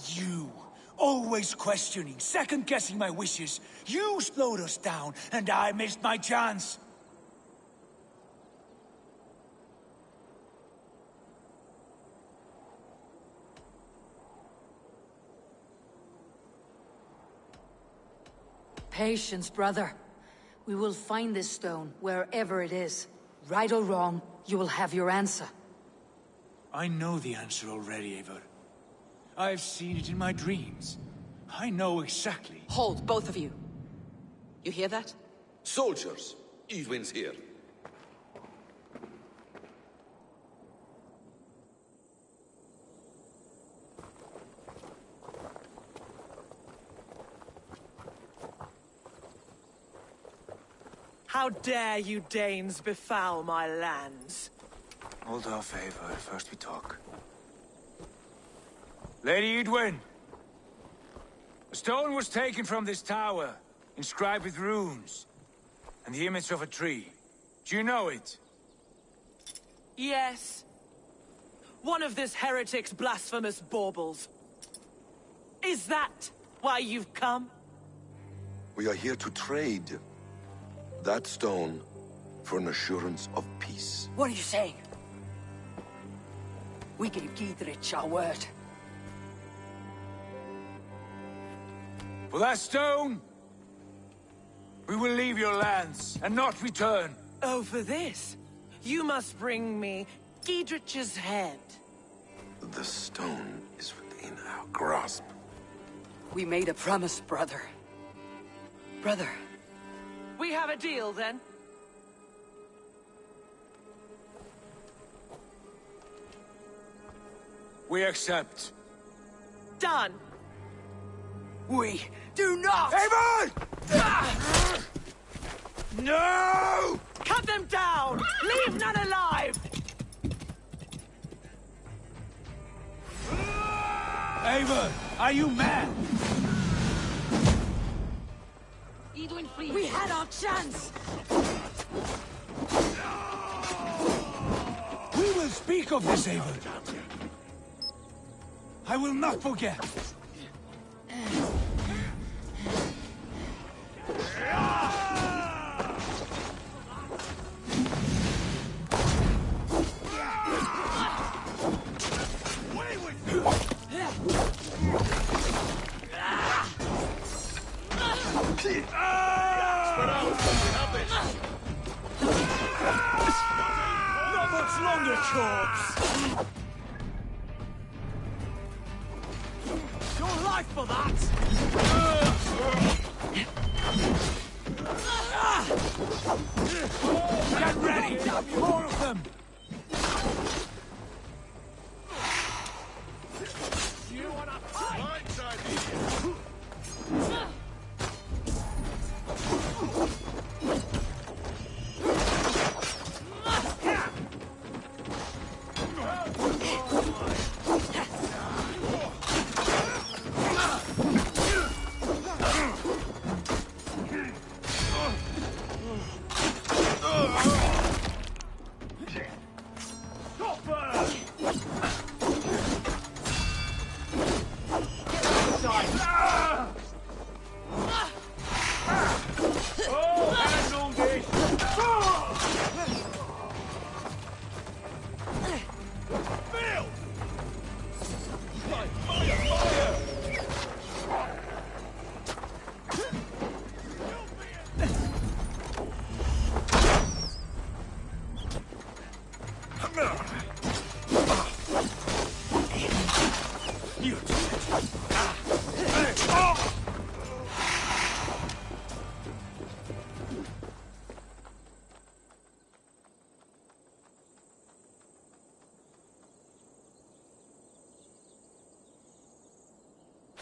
You, always questioning, second-guessing my wishes. You slowed us down, and I missed my chance. Patience, brother. We will find this stone, wherever it is. Right or wrong, you will have your answer. I know the answer already, Eivor. I've seen it in my dreams. I know exactly. Hold, both of you. You hear that? Soldiers, Edwin's here. How dare you Danes befoul my lands? Hold off, Eivor. First we talk. Lady Edwin! A stone was taken from this tower, inscribed with runes, and the image of a tree. Do you know it? Yes. One of this heretic's blasphemous baubles. Is that why you've come? We are here to trade that stone for an assurance of peace. What are you saying? We gave Giedrich our word. For that stone, we will leave your lands and not return. Oh, for this? You must bring me Giedrich's head. The stone is within our grasp. We made a promise, brother. Brother. We have a deal, then? We accept. Done. We do not! Avon! No! Cut them down! Leave none alive! Avon, are you mad? Edwin, please. We had our chance! We will speak of this, Avon. I will not forget. Not much longer, corpse! Your life for that! Get ready! More of them! You wanna fight?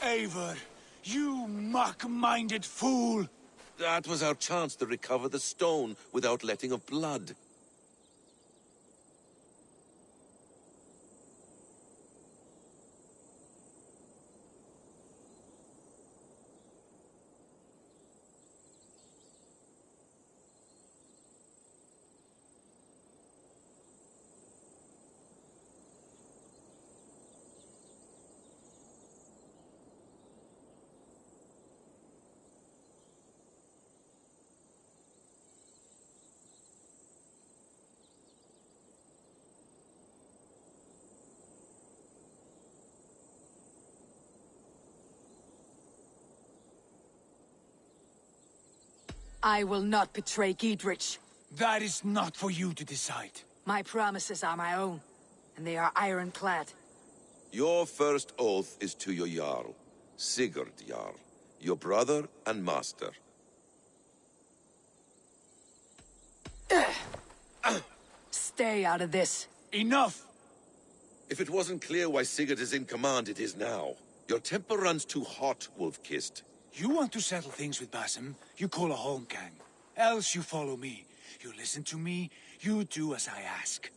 Eivor, you muck-minded fool! That was our chance to recover the stone without letting of blood. I will not betray Giedrich. That is not for you to decide. My promises are my own, and they are ironclad. Your first oath is to your Jarl, Sigurd Jarl, your brother and master. Stay out of this. Enough! If it wasn't clear why Sigurd is in command, it is now. Your temper runs too hot, Wolf-Kissed. You want to settle things with Basim, you call a Holmgang. Else you follow me. You listen to me, you do as I ask.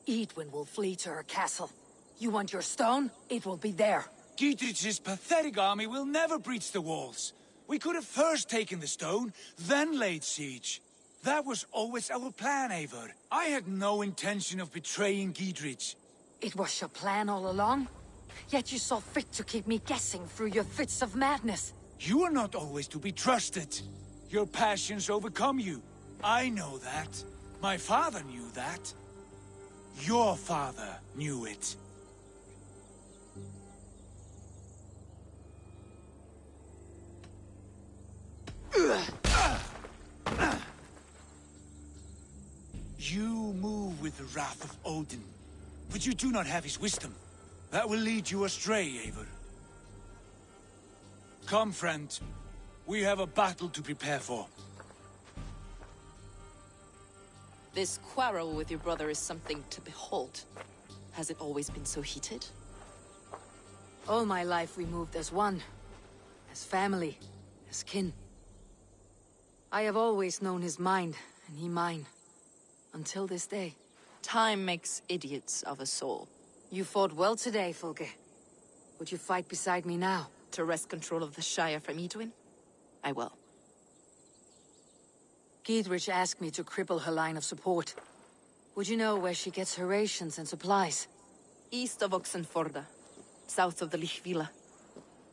Edwin will flee to her castle. You want your stone? It will be there. Gietrich's pathetic army will never breach the walls. We could have first taken the stone, then laid siege. That was always our plan, Eivor. I had no intention of betraying Gietrich. It was your plan all along? Yet you saw fit to keep me guessing through your fits of madness. You are not always to be trusted. Your passions overcome you. I know that. My father knew that. Your father knew it. You move with the wrath of Odin, but you do not have his wisdom. That will lead you astray, Eivor. Come, friend. We have a battle to prepare for. This quarrel with your brother is something to behold. Has it always been so heated? All my life we moved as one. As family. As kin. I have always known his mind, and he mine. Until this day. Time makes idiots of us all. You fought well today, Fulke. Would you fight beside me now? To wrest control of the Shire from Edwin? I will. Gietrich asked me to cripple her line of support. Would you know where she gets her rations and supplies? East of Oxenforda, south of the Lichvila.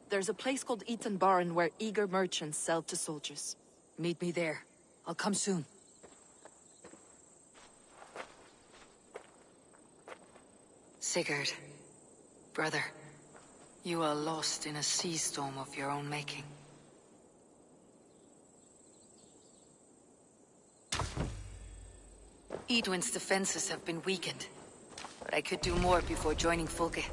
There's a place called Eaton Barn where eager merchants sell to soldiers. Meet me there. I'll come soon. Sigurd, brother, you are lost in a sea storm of your own making. Edwin's defenses have been weakened, but I could do more before joining Fulke.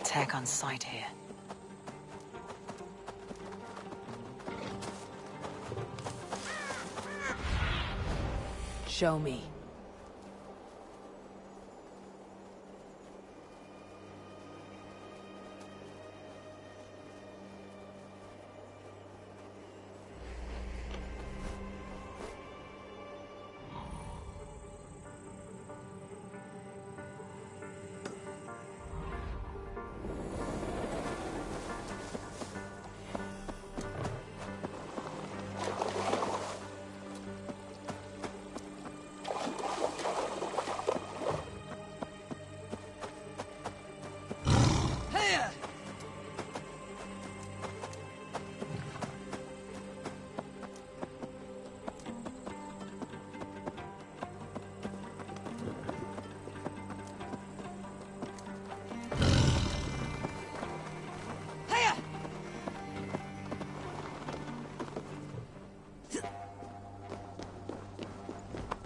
Attack on sight here. Show me.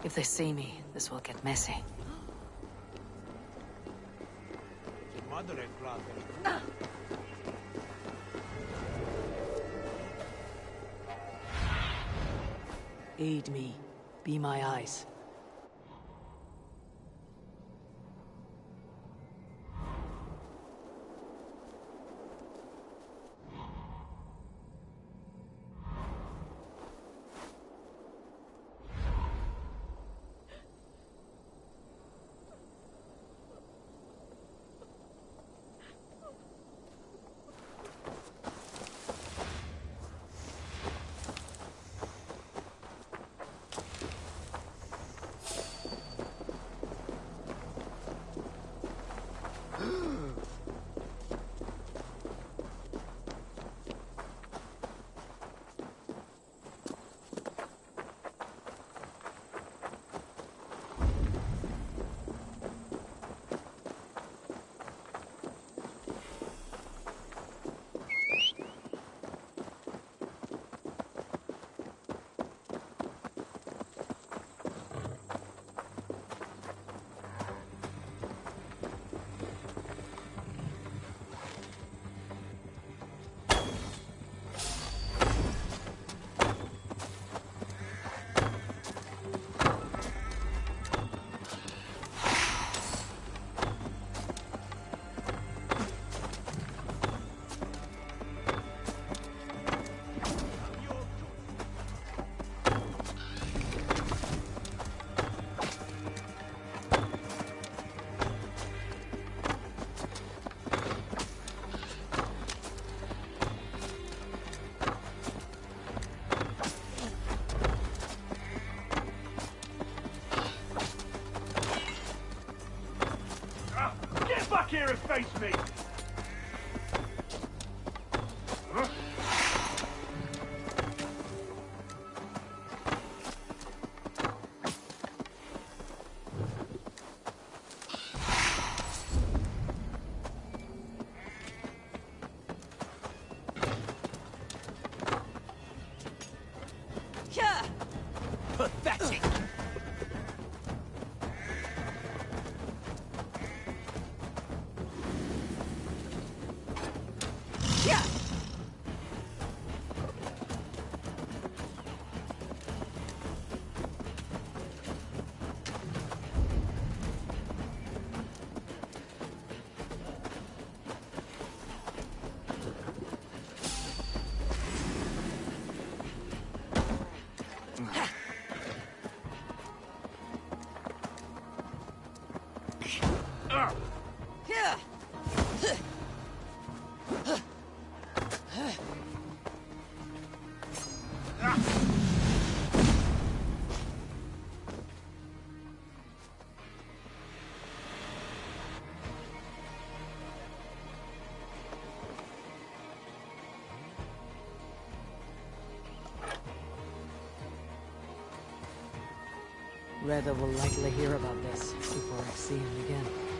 If they see me, this will get messy. Aid me. Be my eyes. Here and face me! Huh? Reda will likely hear about this before I see him again.